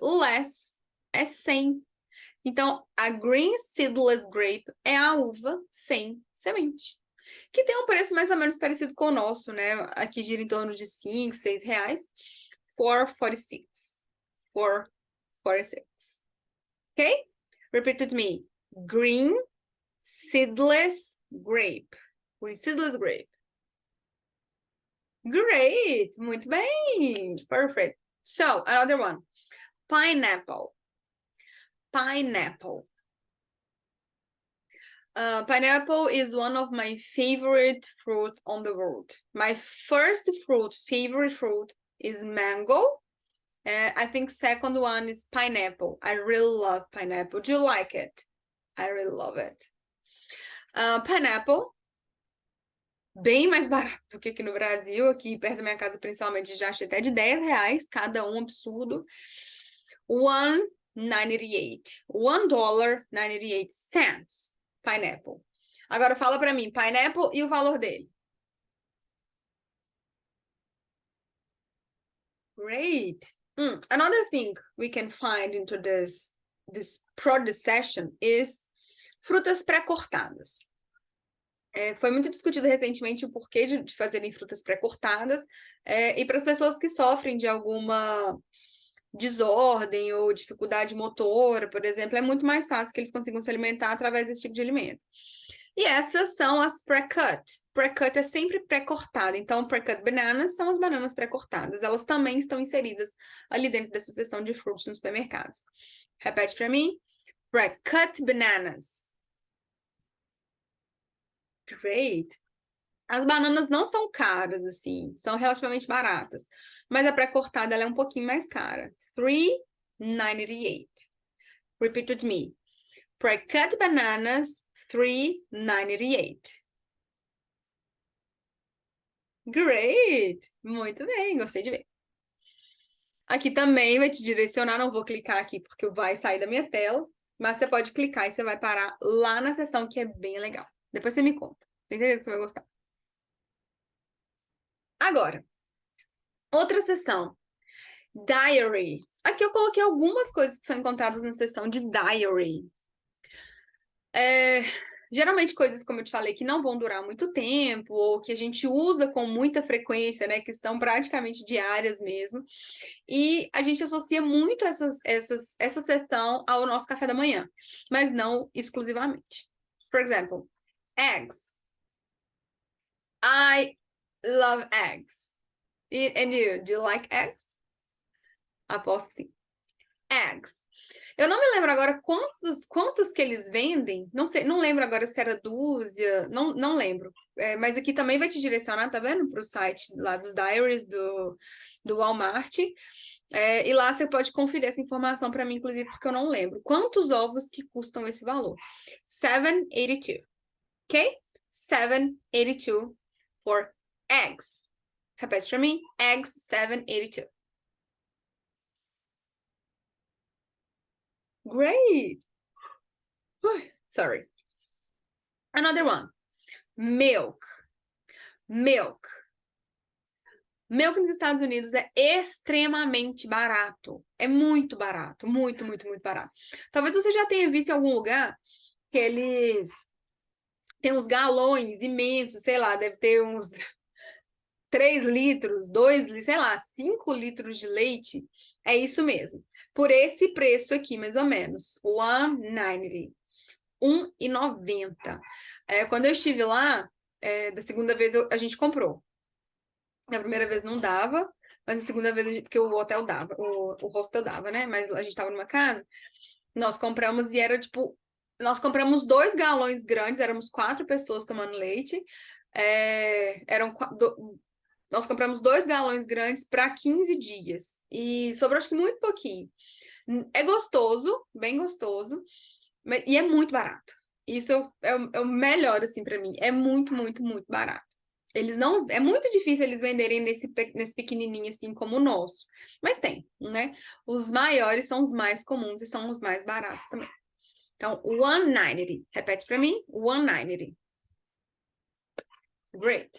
Less é sem. Então, a green seedless grape é a uva sem semente. Que tem um preço mais ou menos parecido com o nosso, né? Aqui gira em torno de 5, 6 reais. 4,46. 4,46. Ok? Repeat with me. Green seedless grape. Green seedless grape. Great! Muito bem! Perfect. So, another one. Pineapple. Pineapple. Pineapple is one of my favorite fruit on the world. My first favorite fruit is mango. I think second one is pineapple. I really love pineapple. Do you like it? I really love it. Pineapple, bem mais barato do que aqui no Brasil. Aqui perto da minha casa, principalmente, já achei até de 10 reais cada um, absurdo. $1.98. $1.98. Pineapple. Agora fala para mim, pineapple e o valor dele. Great. Another thing we can find into this produce session is frutas pré-cortadas. Foi muito discutido recentemente o porquê de fazerem frutas pré-cortadas, e para as pessoas que sofrem de alguma desordem ou dificuldade motora, por exemplo, é muito mais fácil que eles consigam se alimentar através desse tipo de alimento. E essas são as pré-cut. Pré-cut é sempre pré-cortada. Então, pré-cut bananas são as bananas pré-cortadas. Elas também estão inseridas ali dentro dessa seção de frutos nos supermercados. Repete para mim. Pré-cut bananas. Great. As bananas não são caras, assim. São relativamente baratas. Mas a pré-cortada ela é um pouquinho mais cara. $3.98. Repeat with me. Pre-cut bananas, $3.98. Great! Muito bem, gostei de ver. Aqui também vai te direcionar, não vou clicar aqui porque vai sair da minha tela, mas você pode clicar e você vai parar lá na seção que é bem legal. Depois você me conta. Entendeu que você vai gostar? Agora, outra seção. Diary. Aqui eu coloquei algumas coisas que são encontradas na seção de diary. Geralmente coisas, como eu te falei, que não vão durar muito tempo, ou que a gente usa com muita frequência, né? Que são praticamente diárias mesmo. E a gente associa muito essa seção ao nosso café da manhã, mas não exclusivamente. For example, eggs. I love eggs. And you, do you like eggs? Aposto que sim. Eggs. Eu não me lembro agora quantos que eles vendem. Não sei, não lembro agora se era dúzia, não lembro. Mas aqui também vai te direcionar, tá vendo? Para o site lá dos diaries do Walmart. E lá você pode conferir essa informação para mim, inclusive, porque eu não lembro. Quantos ovos que custam esse valor? 7,82. Ok? 7,82 for eggs. Repete para mim. Eggs, 7,82. Great. Sorry. Another one. Milk. Milk. Milk nos Estados Unidos é extremamente barato. É muito barato. Muito, muito, muito barato. Talvez você já tenha visto em algum lugar que eles têm uns galões imensos, sei lá, deve ter uns 3 litros, 2, sei lá, 5 litros de leite. É isso mesmo. Por esse preço aqui, mais ou menos. 1,90. 1,90. Quando eu estive lá, da segunda vez a gente comprou. Na primeira vez não dava, mas a segunda vez, porque o hotel dava, o hostel dava, né? Mas a gente tava numa casa, nós compramos e era tipo, nós compramos 2 galões grandes, éramos 4 pessoas tomando leite. Nós compramos 2 galões grandes para 15 dias. E sobrou acho que muito pouquinho. É gostoso, bem gostoso, e é muito barato. Isso é o melhor, assim, para mim. É muito, muito, muito barato. Eles não. É muito difícil eles venderem nesse pequenininho, assim, como o nosso. Mas tem, né? Os maiores são os mais comuns e são os mais baratos também. Então, 190. Repete para mim. 190. Great.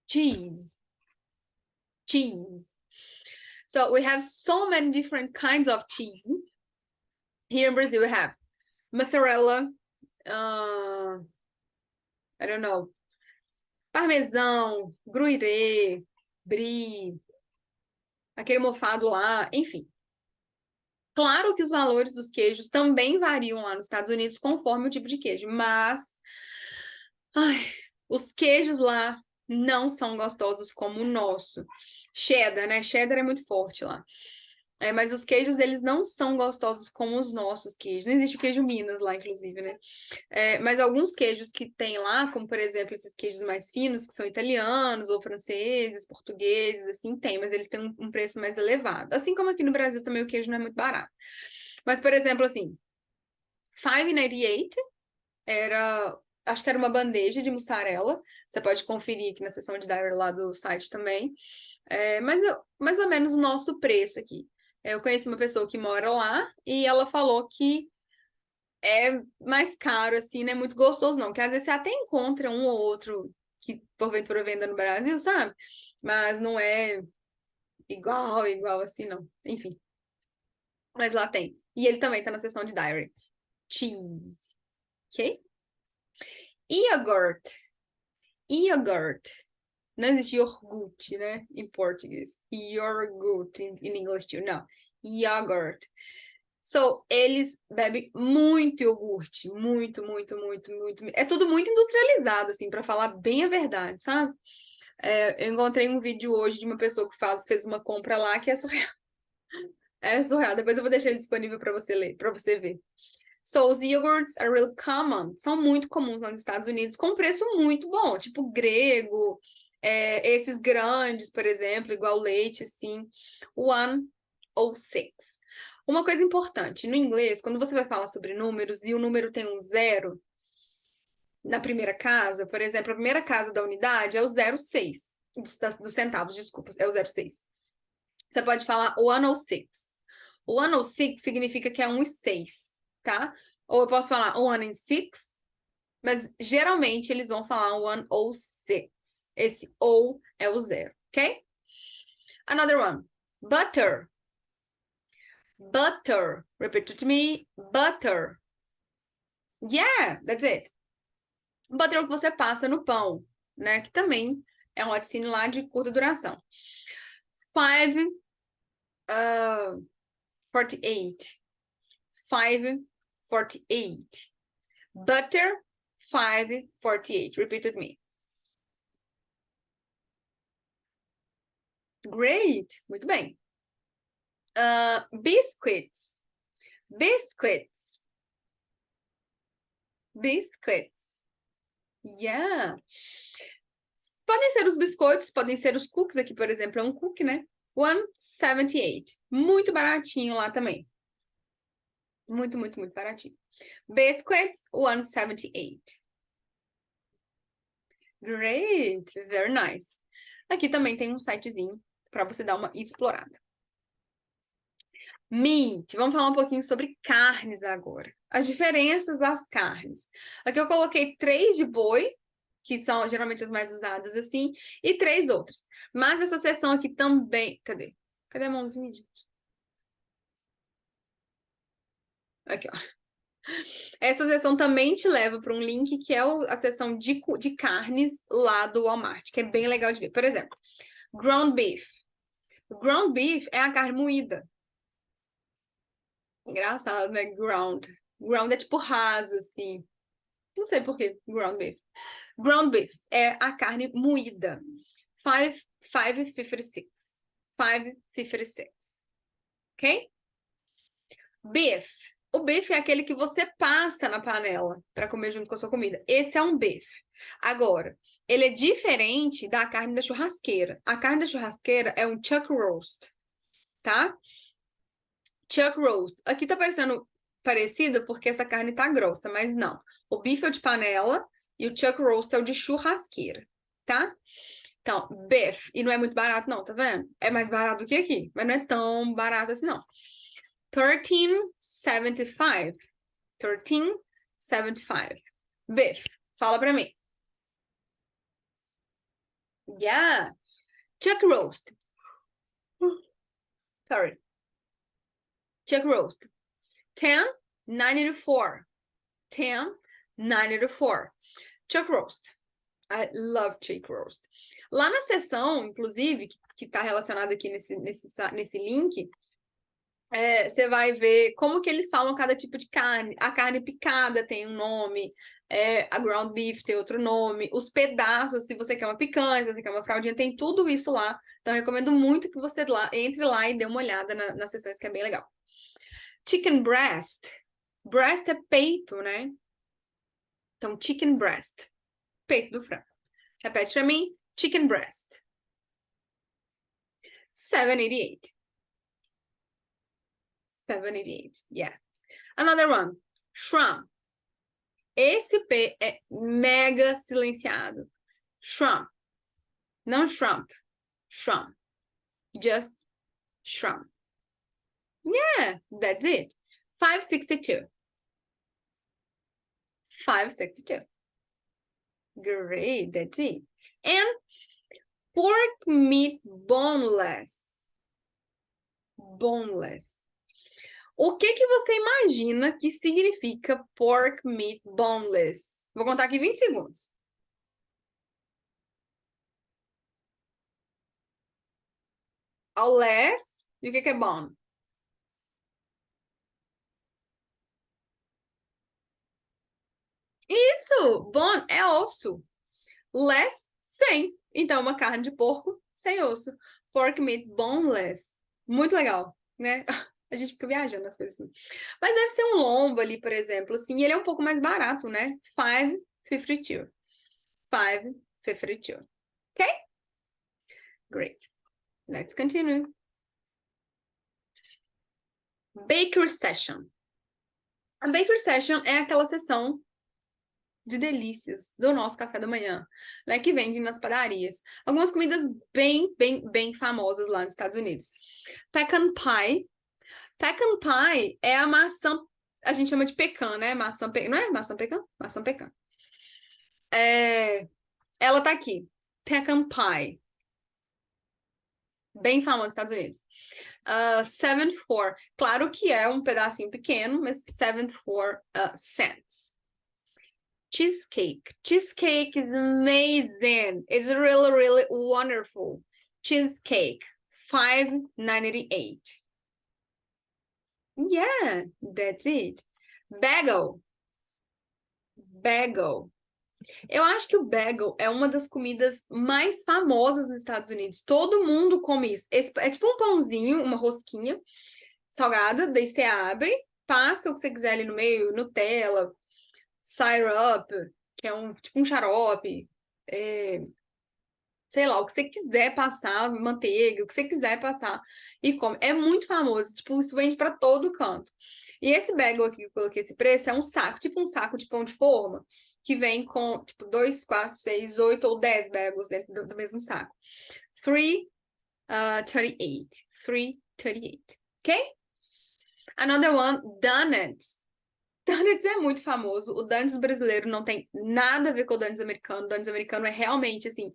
Cheese. Cheese. So we have so many different kinds of cheese. Here in Brazil, we have mozzarella, I don't know, parmesão, gruyère, brie, aquele mofado lá, enfim. Claro que os valores dos queijos também variam lá nos Estados Unidos conforme o tipo de queijo, mas os queijos lá não são gostosos como o nosso. Cheddar, né? Cheddar é muito forte lá. Mas os queijos deles não são gostosos como os nossos queijos. Não existe o queijo Minas lá, inclusive, né? Mas alguns queijos que tem lá, como por exemplo esses queijos mais finos, que são italianos ou franceses, portugueses, assim, tem, mas eles têm um preço mais elevado. Assim como aqui no Brasil também o queijo não é muito barato. Mas, por exemplo, assim, 5,98 acho que era uma bandeja de mussarela. Você pode conferir aqui na seção de diary lá do site também. Mas mais ou menos o nosso preço aqui. Eu conheci uma pessoa que mora lá e ela falou que é mais caro, assim, não é muito gostoso, não. Porque às vezes você até encontra um ou outro que porventura venda no Brasil, sabe? Mas não é igual assim, não. Enfim. Mas lá tem. E ele também tá na seção de diary. Cheese. Ok? Iogurt. Iogurt. Não existe iogurte, né? Em português. Yogurt in English too. Não. Yogurt. So, eles bebem muito iogurte. Muito, muito, muito, muito. É tudo muito industrializado, assim, para falar bem a verdade, sabe? Eu encontrei um vídeo hoje de uma pessoa que fez uma compra lá que é surreal. É surreal. Depois eu vou deixar ele disponível para você ler, para você ver. So, os yogurts are really common. São muito comuns lá nos Estados Unidos, com preço muito bom. Tipo grego, esses grandes, por exemplo, igual leite, assim. 106. Uma coisa importante, no inglês, quando você vai falar sobre números e o número tem um zero na primeira casa, por exemplo, a primeira casa da unidade é o 06, dos centavos, desculpa, é o 06. Você pode falar 106. O 106 significa que é 1 e 6, tá? Ou eu posso falar 106, mas geralmente eles vão falar 106. Esse ou é o zero, ok? Another one. Butter. Butter. Repeat it to me. Butter. Yeah, that's it. Butter é o que você passa no pão, né? Que também é um laticínio lá de curta duração. 548. 548. Butter, 548. Repeat with me. Great. Muito bem. Biscuits. Biscuits. Biscuits. Yeah. Podem ser os biscoitos, podem ser os cookies. Aqui, por exemplo, é um cookie, né? 178. Muito baratinho lá também. Muito, muito, muito baratinho. Biscuits, 178. Great, very nice. Aqui também tem um sitezinho para você dar uma explorada. Meat, vamos falar um pouquinho sobre carnes agora. As diferenças das carnes. Aqui eu coloquei 3 de boi, que são geralmente as mais usadas assim, e 3 outras. Mas essa seção aqui também... Cadê? Cadê a mãozinha, gente? Aqui, ó. Essa seção também te leva para um link que é a seção de carnes lá do Walmart, que é bem legal de ver. Por exemplo, ground beef. Ground beef é a carne moída. Engraçado, né? Ground. Ground é tipo raso, assim. Não sei por que ground beef. Ground beef é a carne moída. 556. 556. Ok? Beef. O beef é aquele que você passa na panela para comer junto com a sua comida. Esse é um beef. Agora, ele é diferente da carne da churrasqueira. A carne da churrasqueira é um chuck roast, tá? Chuck roast. Aqui tá parecendo parecido porque essa carne tá grossa, mas não. O bife é o de panela e o chuck roast é o de churrasqueira, tá? Então, beef. E não é muito barato não, tá vendo? É mais barato do que aqui, mas não é tão barato assim não. 13,75. 13,75. Beef. Fala pra mim. Yeah. Chuck roast. Sorry. Chuck roast. 10,94. 10,94. Chuck roast. I love chuck roast. Lá na seção, inclusive, que tá relacionada aqui nesse link, você vai ver como que eles falam cada tipo de carne. A carne picada tem um nome, a ground beef tem outro nome, os pedaços, se você quer uma picanha, se você quer uma fraldinha, tem tudo isso lá. Então, eu recomendo muito que você entre lá e dê uma olhada nas sessões, que é bem legal. Chicken breast. Breast é peito, né? Então, chicken breast. Peito do frango. Repete pra mim. Chicken breast. 788. 788. Yeah. Another one. Shrimp. Esse P é mega silenciado. Shrimp. Não shrimp. Shrimp. Just shrimp. Yeah, that's it. 562. 562. Great, that's it. And pork meat boneless. Boneless. O que você imagina que significa pork meat boneless? Vou contar aqui 20 segundos. Ao less, e o que é bone? Isso! Bone é osso. Less, sem. Então, uma carne de porco sem osso. Pork meat boneless. Muito legal, né? A gente fica viajando nas coisas assim. Mas deve ser um lombo ali, por exemplo, assim. E ele é um pouco mais barato, né? 552. 552. Ok? Great. Let's continue. Baker Session. A Baker Session é aquela sessão de delícias do nosso café da manhã, né, que vende nas padarias. Algumas comidas bem, bem, bem famosas lá nos Estados Unidos. Pecan pie. Pecan pie é a maçã, a gente chama de pecan, né? Maçã pecan, não é maçã pecan? Maçã pecan. Ela tá aqui. Pecan pie. Bem famosa nos Estados Unidos. 74. Claro que é um pedacinho pequeno, mas 74 cents. Cheesecake. Cheesecake is amazing. It's really, really wonderful. Cheesecake. 5.98. Yeah, that's it. Bagel. Bagel. Eu acho que o bagel é uma das comidas mais famosas nos Estados Unidos. Todo mundo come isso. É tipo um pãozinho, uma rosquinha salgada, daí você abre, passa o que você quiser ali no meio, Nutella, syrup, que é tipo um xarope, sei lá, o que você quiser passar, manteiga, o que você quiser passar e come. É muito famoso, tipo, isso vende pra todo canto. E esse bagel aqui que eu coloquei esse preço é um saco, tipo um saco de pão de forma, que vem com, tipo, 2, 4, 6, 8 ou 10 bagels dentro do mesmo saco. 338. 338. Ok? Another one, donuts. Donuts é muito famoso. O donuts brasileiro não tem nada a ver com o donuts americano. O donuts americano é realmente, assim,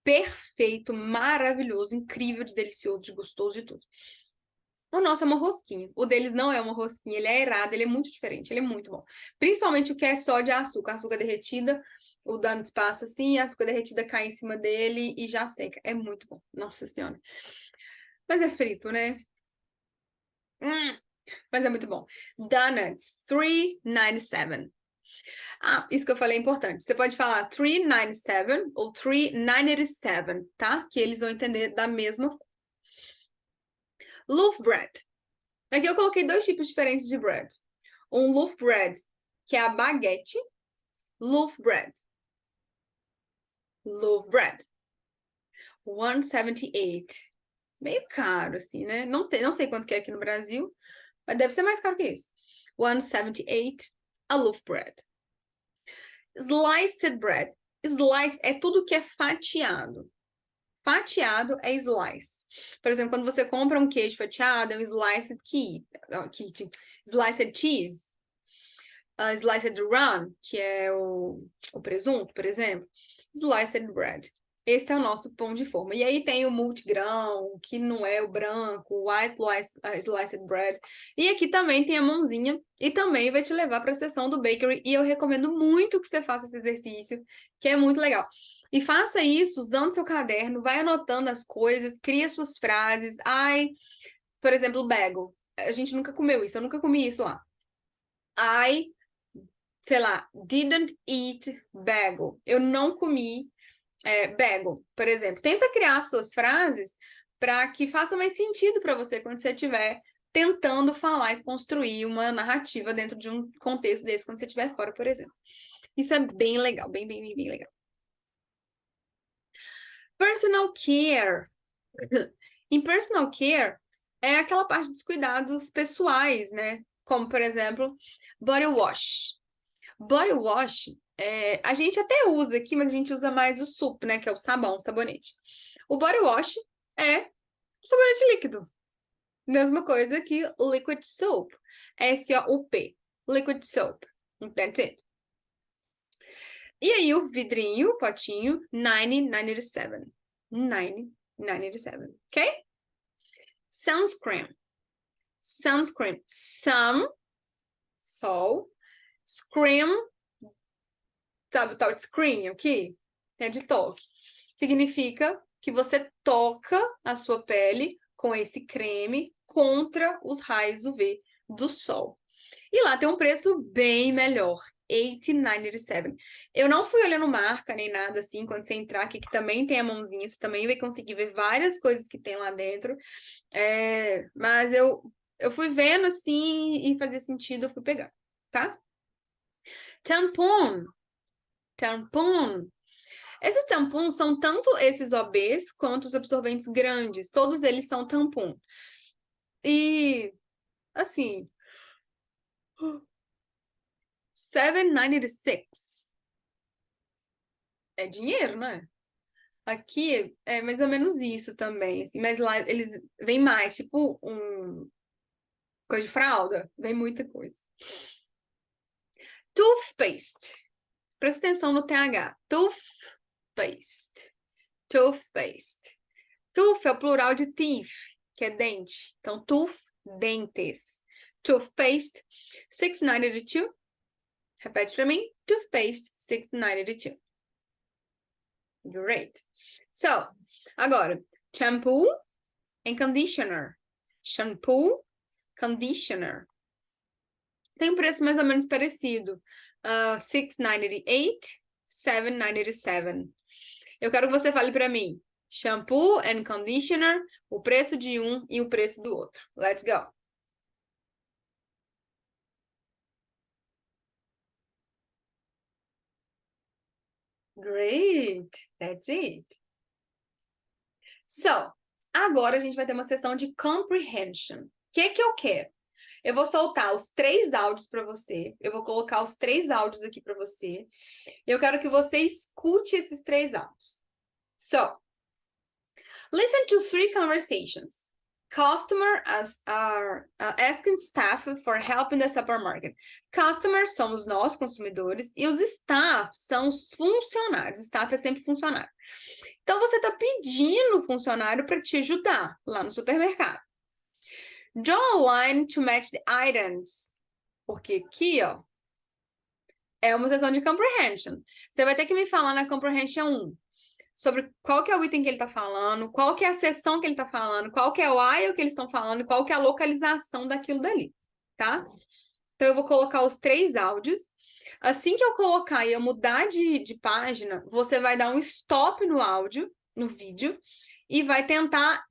perfeito, maravilhoso, incrível, de delicioso, de gostoso, de tudo. O nosso é uma rosquinha. O deles não é uma rosquinha, ele é errado, ele é muito diferente, ele é muito bom. Principalmente o que é só de açúcar, açúcar derretida, o donuts passa assim, a açúcar derretida cai em cima dele e já seca. É muito bom. Nossa Senhora. Mas é frito, né? Mas é muito bom. Donuts, 397. Ah, isso que eu falei é importante. Você pode falar 397 ou 397, tá? Que eles vão entender da mesma forma. Loaf bread. Aqui eu coloquei dois tipos diferentes de bread. Um loaf bread, que é a baguete. Loaf bread. Loaf bread. 178. Meio caro, assim, né? Não sei quanto que é aqui no Brasil, mas deve ser mais caro que isso. 178, a loaf bread. Sliced bread. Slice é tudo que é fatiado. Fatiado é slice. Por exemplo, quando você compra um queijo fatiado, é um sliced sliced cheese. Sliced run, que é o presunto, por exemplo. Sliced bread. Esse é o nosso pão de forma. E aí tem o multigrão, que não é o branco, o white sliced bread. E aqui também tem a mãozinha, e também vai te levar para a seção do bakery. E eu recomendo muito que você faça esse exercício, que é muito legal. E faça isso usando seu caderno, vai anotando as coisas, cria suas frases. Ai, por exemplo, bagel. A gente nunca comeu isso, eu nunca comi isso lá. Sei lá, didn't eat bagel. Eu não comi bagel, por exemplo. Tenta criar suas frases para que faça mais sentido para você quando você estiver tentando falar e construir uma narrativa dentro de um contexto desse, quando você estiver fora, por exemplo. Isso é bem legal, bem legal. Personal care. Em personal care, é aquela parte dos cuidados pessoais, né? Como, por exemplo, body wash. Body wash, a gente até usa aqui, mas a gente usa mais o SUP, né? Que é o sabão, o sabonete. O body wash é um sabonete líquido. Mesma coisa que liquid soap. SOUP. Liquid soap. That's it. E aí o vidrinho, o potinho, 997. 997, ok? Sunscreen. Sunscreen. Sun, sol. Scream, sabe o tal de screen aqui? É de toque. Significa que você toca a sua pele com esse creme contra os raios UV do sol. E lá tem um preço bem melhor, $18.97. Eu não fui olhando marca nem nada assim, quando você entrar aqui, que também tem a mãozinha, você também vai conseguir ver várias coisas que tem lá dentro. Mas eu fui vendo assim e fazia sentido, eu fui pegar, tá? Tampon. Tampon. Esses tampons são tanto esses OBs quanto os absorventes grandes. Todos eles são tampon. E, assim, $7.96. É dinheiro, né? Aqui é mais ou menos isso também, assim, mas lá eles vêm mais, tipo coisa de fralda, vem muita coisa. Toothpaste. Presta atenção no TH. Toothpaste. Toothpaste. Tooth é o plural de teeth, que é dente. Então, tooth, dentes. Toothpaste, $6.92. Repete para mim. Toothpaste, $6.92. Great. So, agora, shampoo and conditioner. Shampoo, conditioner. Tem um preço mais ou menos parecido. $6.98. $7.97. Eu quero que você fale para mim. Shampoo and conditioner, o preço de um e o preço do outro. Let's go. Great. That's it. So, agora a gente vai ter uma sessão de comprehension. O que que eu quero? Eu vou soltar os 3 áudios para você. Eu vou colocar os 3 áudios aqui para você. Eu quero que você escute esses 3 áudios. So, listen to 3 conversations. Customers are asking staff for help in the supermarket. Customers são os nossos consumidores e os staff são os funcionários. Staff é sempre funcionário. Então, você está pedindo o funcionário para te ajudar lá no supermercado. Draw a line to match the items. Porque aqui, ó, é uma sessão de comprehension. Você vai ter que me falar na comprehension 1 sobre qual que é o item que ele está falando, qual que é a seção que ele está falando, qual que é o aisle que eles estão falando, qual que é a localização daquilo dali, tá? Então, eu vou colocar os 3 áudios. Assim que eu colocar e eu mudar de página, você vai dar um stop no áudio, no vídeo, e vai tentar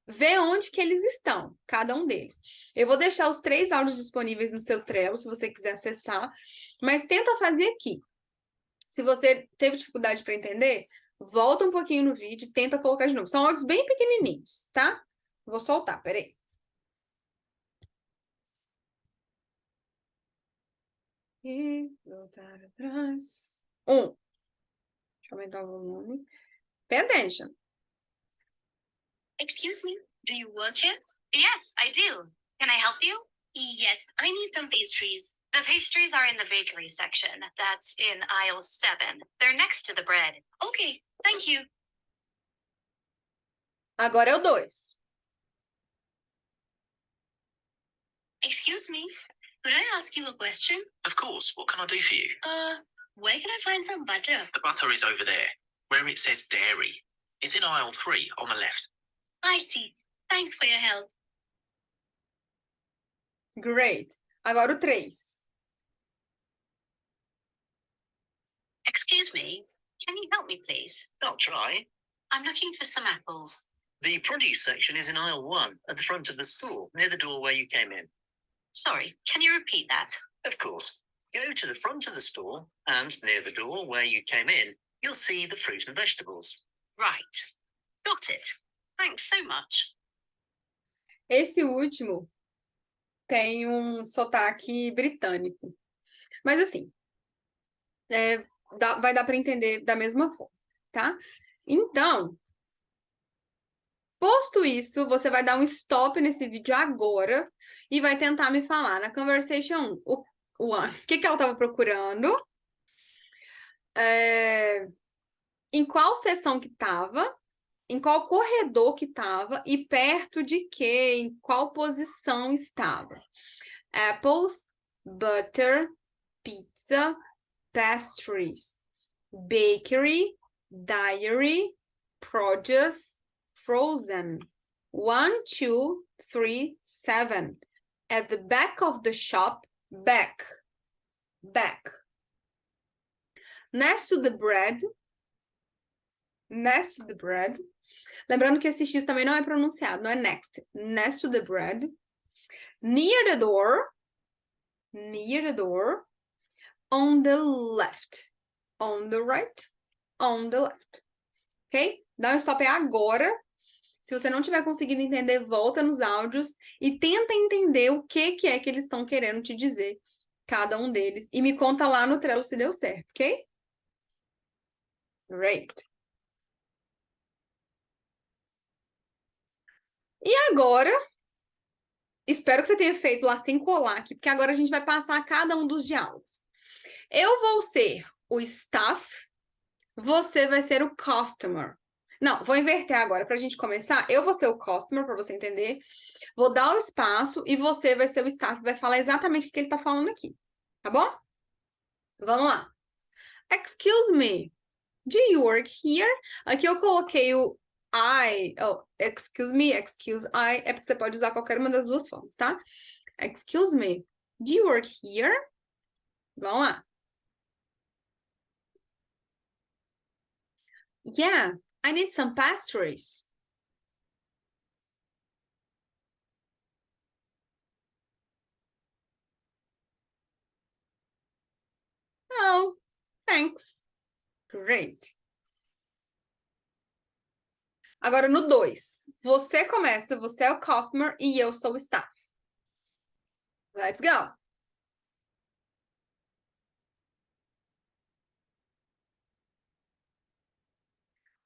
ver onde que eles estão, cada um deles. Eu vou deixar os 3 áudios disponíveis no seu Trello, se você quiser acessar, mas tenta fazer aqui. Se você teve dificuldade para entender, volta um pouquinho no vídeo e tenta colocar de novo. São áudios bem pequenininhos, tá? Vou soltar, peraí. E voltar atrás. 1. Deixa eu aumentar o volume. Pay attention. Excuse me, do you work here? Yes, I do. Can I help you? Yes, I need some pastries. The pastries are in the bakery section. That's in aisle 7. They're next to the bread. Okay, thank you. Agora é o 2. Excuse me, could I ask you a question? Of course. What can I do for you? Where can I find some butter? The butter is over there, where it says dairy. It's in aisle 3 on the left. I see. Thanks for your help. Great. Agora o 3. Excuse me, can you help me, please? I'll try. I'm looking for some apples. The produce section is in aisle 1 at the front of the store, near the door where you came in. Sorry, can you repeat that? Of course. Go to the front of the store, and near the door where you came in, you'll see the fruit and vegetables. Right. Got it. Thanks so much. Esse último tem um sotaque britânico. Mas assim, vai dar para entender da mesma forma, tá? Então, posto isso, você vai dar um stop nesse vídeo agora e vai tentar me falar na conversation 1 o que ela estava procurando, em qual seção que estava, em qual corredor que estava e perto de quê, em qual posição estava. Apples, butter, pizza, pastries, bakery, dairy, produce, frozen. 1, 2, 3, 7. At the back of the shop, back. Next to the bread. Lembrando que esse X também não é pronunciado, não é next. Next to the bread. Near the door. On the left. On the right. On the left. Ok? Dá um stop agora. Se você não tiver conseguido entender, volta nos áudios e tenta entender o que é que eles estão querendo te dizer, cada um deles. E me conta lá no Trello se deu certo, ok? Great. E agora, espero que você tenha feito lá sem colar aqui, porque agora a gente vai passar cada um dos diálogos. Eu vou ser o staff, você vai ser o customer. Não, vou inverter agora para a gente começar. Eu vou ser o customer, para você entender. Vou dar o espaço e você vai ser o staff, vai falar exatamente o que ele está falando aqui. Tá bom? Vamos lá. Excuse me, do you work here? Aqui eu coloquei o I. Oh, excuse me, excuse I. É porque você pode usar qualquer uma das duas formas, tá? Excuse me, do you work here? Vamos lá. Yeah, I need some pastries. Oh, thanks. Great. Agora no 2. Você começa, você é o customer e eu sou o staff. Let's go.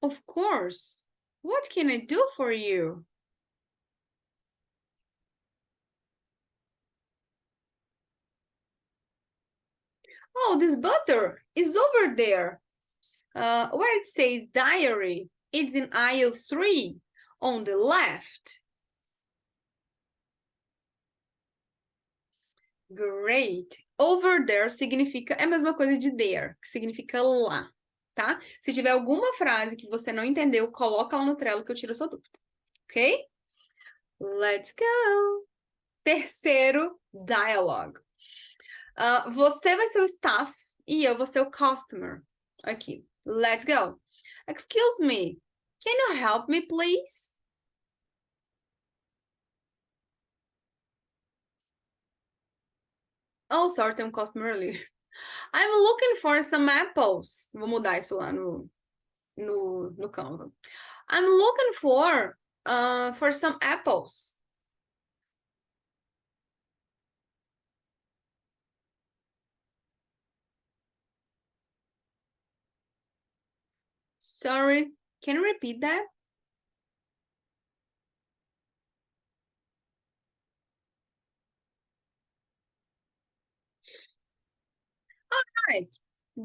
Of course. What can I do for you? Oh, this butter is over there. Where it says diary, it's in aisle 3, on the left. Great. Over there significa, é a mesma coisa de there, que significa lá, tá? Se tiver alguma frase que você não entendeu, coloca lá no Trello que eu tiro a sua dúvida, ok? Let's go. Terceiro, dialogue. Você vai ser o staff e eu vou ser o customer. Aqui. Let's go. Excuse me. Can you help me, please? Oh, sorry, tem um customer ali. I'm looking for some apples. Vou mudar isso lá no Canva. I'm looking for some apples. Sorry, can you repeat that? Right,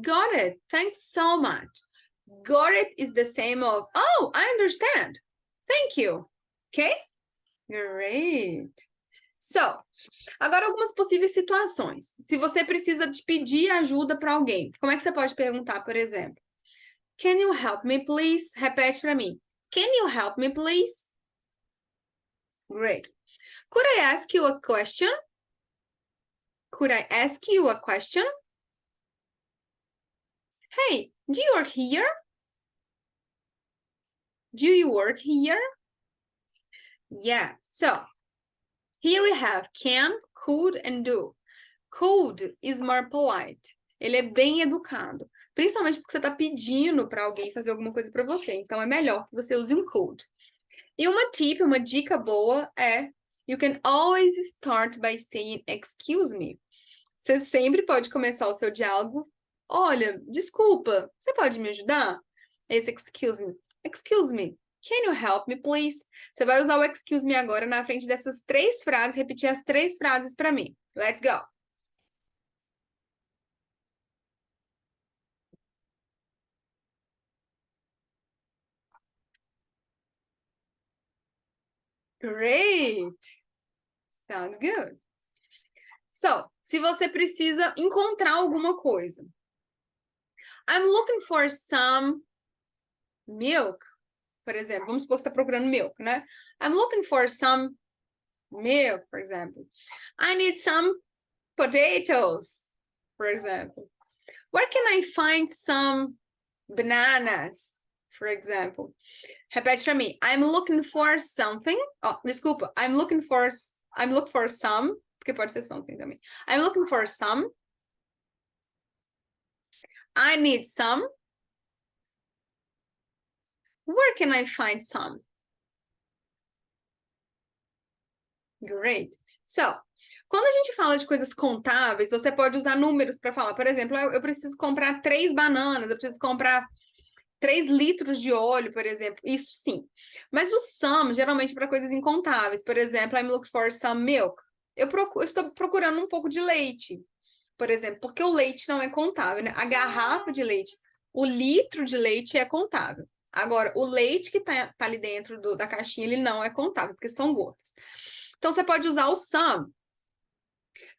got it. Thanks so much. Got it is the same of, oh, I understand. Thank you. Okay? Great. So, agora algumas possíveis situações. Se você precisa de pedir ajuda para alguém, como é que você pode perguntar, por exemplo? Can you help me, please? Repete para mim. Can you help me, please? Great. Could I ask you a question? Could I ask you a question? Hey, do you work here? Do you work here? Yeah, so here we have can, could, and do. Could is more polite. Ele é bem educado. Principalmente porque você está pedindo para alguém fazer alguma coisa para você. Então, é melhor que você use um could. E uma dica boa é you can always start by saying excuse me. Você sempre pode começar o seu diálogo. Olha, desculpa, você pode me ajudar? Esse excuse me. Excuse me. Can you help me, please? Você vai usar o excuse me agora na frente dessas 3 frases, repetir as 3 frases para mim. Let's go. Great. Sounds good. So, se você precisa encontrar alguma coisa. I'm looking for some milk. Por exemplo, vamos supor que você está procurando milk, né? I'm looking for some milk, for example. I need some potatoes, for example. Where can I find some bananas, for example? Repete para mim. I'm looking for something. Oh, desculpa. I'm looking for some, porque pode ser something também. I'm looking for some. I need some. Where can I find some? Great. So, quando a gente fala de coisas contáveis, você pode usar números para falar. Por exemplo, eu preciso comprar 3 bananas, eu preciso comprar 3 litros de óleo, por exemplo. Isso sim. Mas o some, geralmente, para coisas incontáveis. Por exemplo, I'm looking for some milk. Eu estou procurando um pouco de leite, por exemplo, porque o leite não é contável, né? A garrafa de leite, o litro de leite é contável. Agora, o leite que tá ali dentro da caixinha, ele não é contável, porque são gotas. Então, você pode usar o some,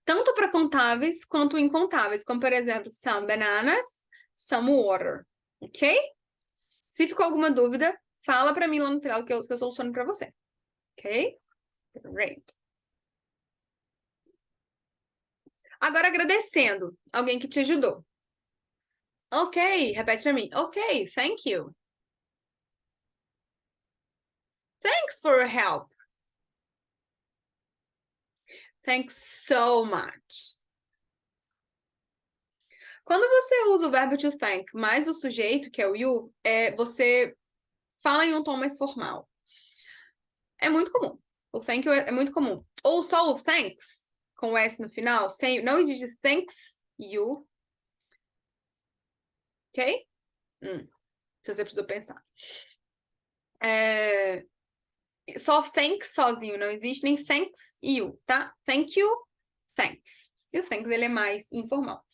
tanto para contáveis quanto incontáveis, como, por exemplo, some bananas, some water, ok? Se ficou alguma dúvida, fala para mim lá no Trello que eu soluciono para você, ok? Great. Agora, agradecendo alguém que te ajudou. Ok, repete para mim. Ok, thank you. Thanks for your help. Thanks so much. Quando você usa o verbo to thank mais o sujeito, que é o you, você fala em um tom mais formal. É muito comum. O thank you é muito comum. Ou só o thanks, com o S no final, sem, não existe thanks you. Ok? Se você precisa pensar. Só thanks sozinho, não existe nem thanks you, tá? Thank you, thanks. E o thanks, ele é mais informal.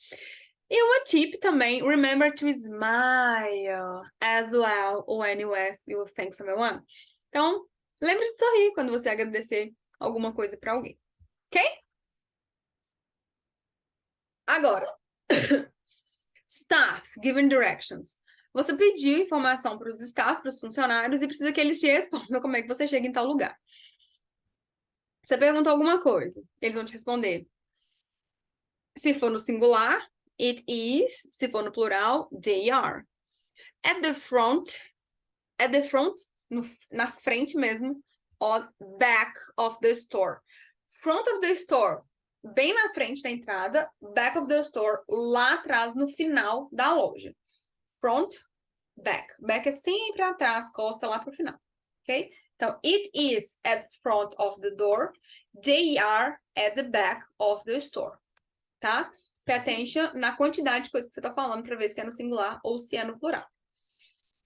E uma tip também, remember to smile as well when you ask you thank someone. Então, lembre de sorrir quando você agradecer alguma coisa para alguém. Ok? Agora, staff, given directions. Você pediu informação para os staff, para os funcionários, e precisa que eles te respondam como é que você chega em tal lugar. Você perguntou alguma coisa, eles vão te responder. Se for no singular, it is. Se for no plural, they are. At the front, na frente mesmo, or back of the store. Front of the store, bem na frente da entrada, back of the store, lá atrás, no final da loja. Front, back. Back é sempre atrás, costa lá pro final, ok? Então, it is at front of the door, they are at the back of the store, tá? Pay attention na quantidade de coisas que você tá falando para ver se é no singular ou se é no plural.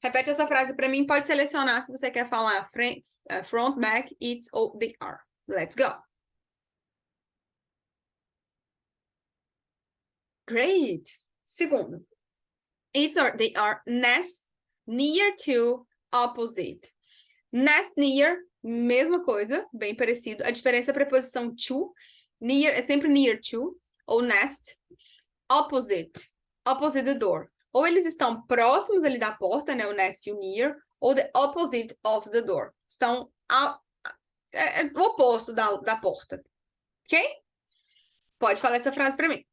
Repete essa frase para mim, pode selecionar se você quer falar front, back, it's ou they are. Let's go. Great. Segundo. It's or they are next, near to, opposite. Next, near, mesma coisa, bem parecido. A diferença é a preposição to. Near é sempre near to, ou next. Opposite, opposite the door. Ou eles estão próximos ali da porta, né? O next e o near, ou the opposite of the door. Estão o oposto da porta. Ok? Pode falar essa frase para mim.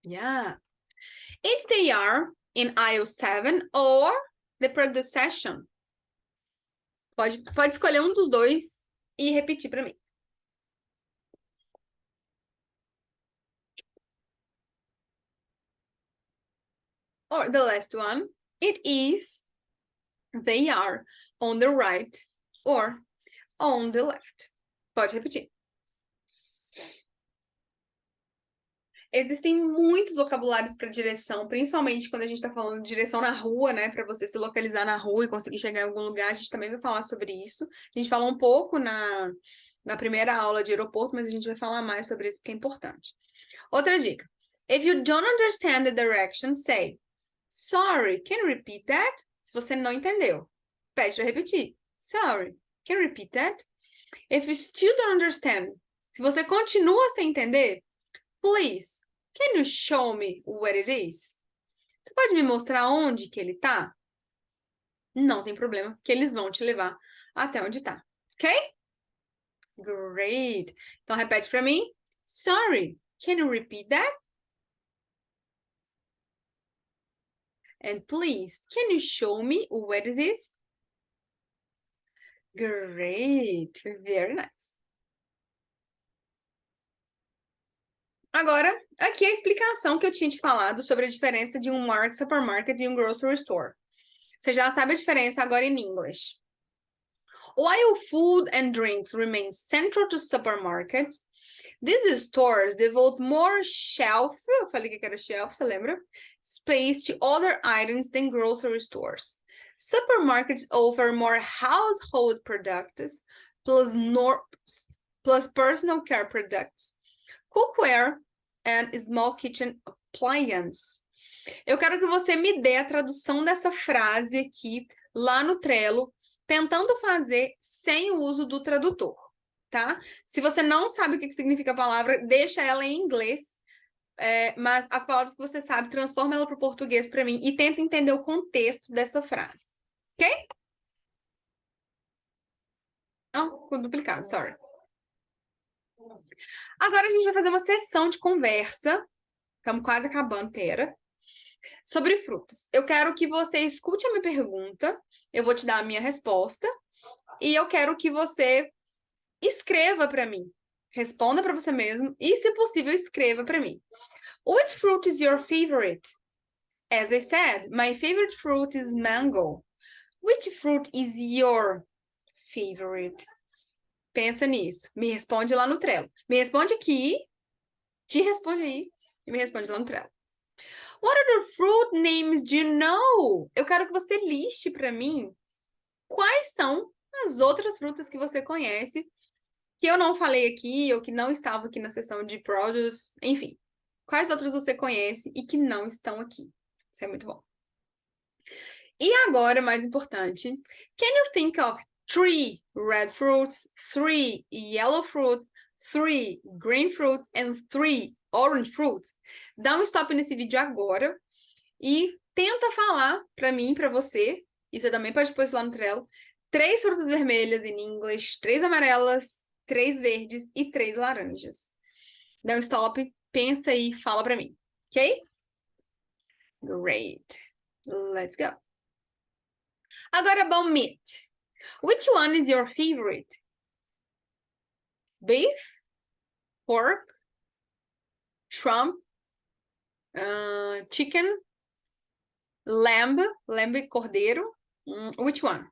Yeah. It's they are in aisle 7 or the predecession. Pode escolher um dos dois e repetir para mim. Or the last one. It is, they are on the right or on the left. Pode repetir. Existem muitos vocabulários para direção, principalmente quando a gente está falando de direção na rua, né? Para você se localizar na rua e conseguir chegar em algum lugar. A gente também vai falar sobre isso. A gente falou um pouco na primeira aula de aeroporto, mas a gente vai falar mais sobre isso porque é importante. Outra dica. If you don't understand the direction, say, sorry, can you repeat that? Se você não entendeu, pede para repetir. Sorry, can you repeat that? If you still don't understand, se você continua sem entender, please, can you show me where it is? Você pode me mostrar onde que ele tá? Não tem problema, que eles vão te levar até onde tá, ok? Great. Então, repete para mim. Sorry, can you repeat that? And please, can you show me where it is? Great. Very nice. Agora, aqui é a explicação que eu tinha te falado sobre a diferença de um supermarket e um grocery store. Você já sabe a diferença agora em English. While food and drinks remain central to supermarkets, these stores devote more shelf, eu falei que era shelf, você lembra? Space to other items than grocery stores. Supermarkets offer more household products plus personal care products, cookware and small kitchen appliances. Eu quero que você me dê a tradução dessa frase aqui lá no Trello, tentando fazer sem o uso do tradutor, tá? Se você não sabe o que significa a palavra, deixa ela em inglês, mas as palavras que você sabe, transforma ela para o português para mim e tenta entender o contexto dessa frase, ok? Não, duplicado, sorry. Agora a gente vai fazer uma sessão de conversa. Estamos quase acabando, pera. Sobre frutas. Eu quero que você escute a minha pergunta, eu vou te dar a minha resposta, e eu quero que você escreva para mim. Responda para você mesmo e, se possível, escreva para mim. Which fruit is your favorite? As I said, my favorite fruit is mango. Which fruit is your favorite? Pensa nisso. Me responde lá no Trello. Me responde aqui, te responde aí e me responde lá no Trello. What other fruit names do you know? Eu quero que você liste para mim quais são as outras frutas que você conhece, que eu não falei aqui ou que não estavam aqui na seção de produce, enfim. Quais outras você conhece e que não estão aqui? Isso é muito bom. E agora, mais importante, can you think of 3 red fruits, 3 yellow fruits, 3 green fruits and 3 orange fruits? Dá um stop nesse vídeo agora e tenta falar para mim, para você, e você também pode pôr isso lá no Trello, 3 frutas vermelhas em inglês, 3 amarelas, 3 verdes e 3 laranjas. Dá um stop, pensa e fala para mim, ok? Great. Let's go. Agora, about meat. Which one is your favorite? Beef? Pork? Shrimp? Chicken? Lamb? Lamb cordeiro? Which one?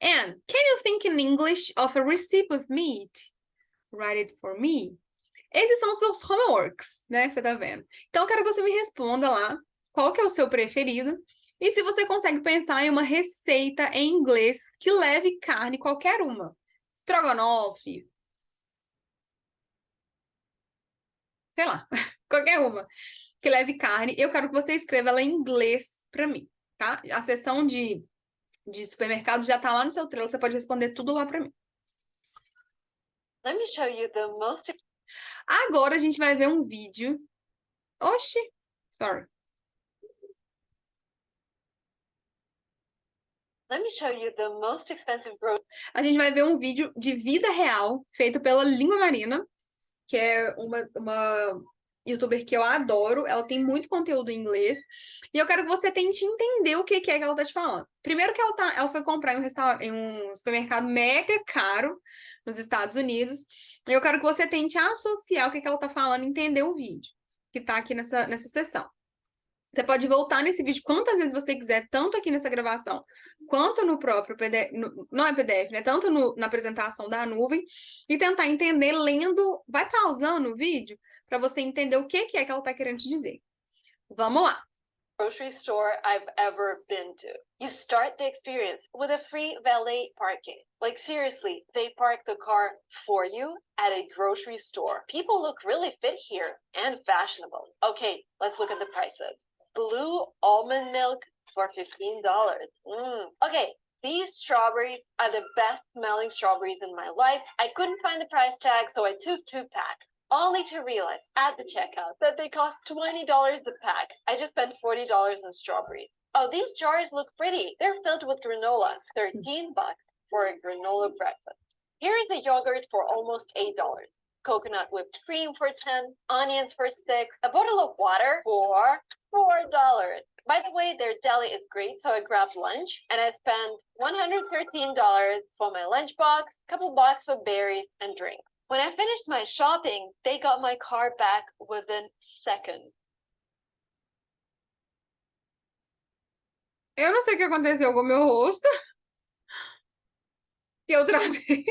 And can you think in English of a recipe of meat? Write it for me. Esses são os seus homeworks, né? Que você tá vendo. Então, eu quero que você me responda lá qual que é o seu preferido. E se você consegue pensar em uma receita em inglês que leve carne, qualquer uma. Strogonoff. Sei lá, qualquer uma que leve carne. Eu quero que você escreva ela em inglês para mim, tá? A seção de supermercado já tá lá no seu Trello, você pode responder tudo lá para mim. Let me show you the most. Agora a gente vai ver um vídeo. Oxi, sorry. Let me show you the most expensive grocery. A gente vai ver um vídeo de vida real feito pela Língua Marina, que é uma youtuber que eu adoro. Ela tem muito conteúdo em inglês. E eu quero que você tente entender o que é que ela tá te falando. Primeiro que ela foi comprar em um supermercado mega caro nos Estados Unidos. E eu quero que você tente associar o que ela tá falando e entender o vídeo que tá aqui nessa sessão. Você pode voltar nesse vídeo quantas vezes você quiser, tanto aqui nessa gravação, quanto no próprio PDF, não é PDF, né? Tanto na apresentação da nuvem, e tentar entender lendo, vai pausando o vídeo, para você entender o que é que ela está querendo te dizer. Vamos lá! Grocery store I've ever been to. You start the experience with a free valet parking. Like seriously, they park the car for you at a grocery store. People look really fit here and fashionable. Okay, let's look at the prices. Blue almond milk for $15. Okay, these strawberries are the best smelling strawberries in my life. I couldn't find the price tag, so I took 2-pack. Only to realize at the checkout that they cost $20 a pack. I just spent $40 in strawberries. Oh, these jars look pretty. They're filled with granola. $13 for a granola breakfast. Here is a yogurt for almost $8. Coconut whipped cream for 10, onions for 6, a bottle of water for $4. By the way, their deli is great, so I grabbed lunch and I spent $113 for my lunchbox, a couple boxes of berries, and drinks. When I finished my shopping, they got my car back within seconds. Eu não sei o que aconteceu com o meu rosto. Que eu travei.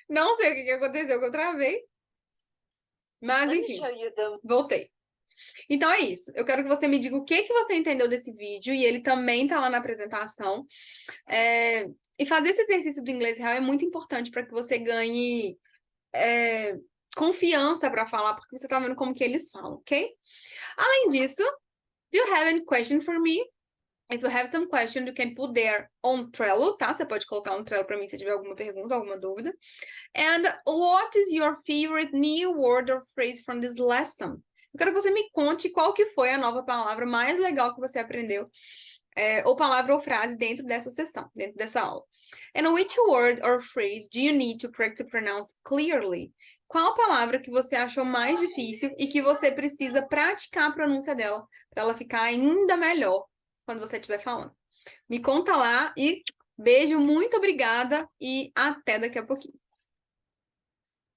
Não sei o que aconteceu que eu travei. Mas, enfim, voltei. Então é isso. Eu quero que você me diga o que você entendeu desse vídeo, e ele também tá lá na apresentação. E fazer esse exercício do inglês real é muito importante para que você ganhe confiança para falar, porque você tá vendo como que eles falam, ok? Além disso, do you have any question for me? If you have some question, you can put there on Trello, tá? Você pode colocar no Trello para mim se tiver alguma pergunta, alguma dúvida. And what is your favorite new word or phrase from this lesson? Eu quero que você me conte qual que foi a nova palavra mais legal que você aprendeu, ou palavra ou frase dentro dessa sessão, dentro dessa aula. And which word or phrase do you need to practice to pronounce clearly? qual palavra que você achou mais difícil e que você precisa praticar a pronúncia dela, para ela ficar ainda melhor quando você estiver falando. Me conta lá e beijo, muito obrigada e até daqui a pouquinho.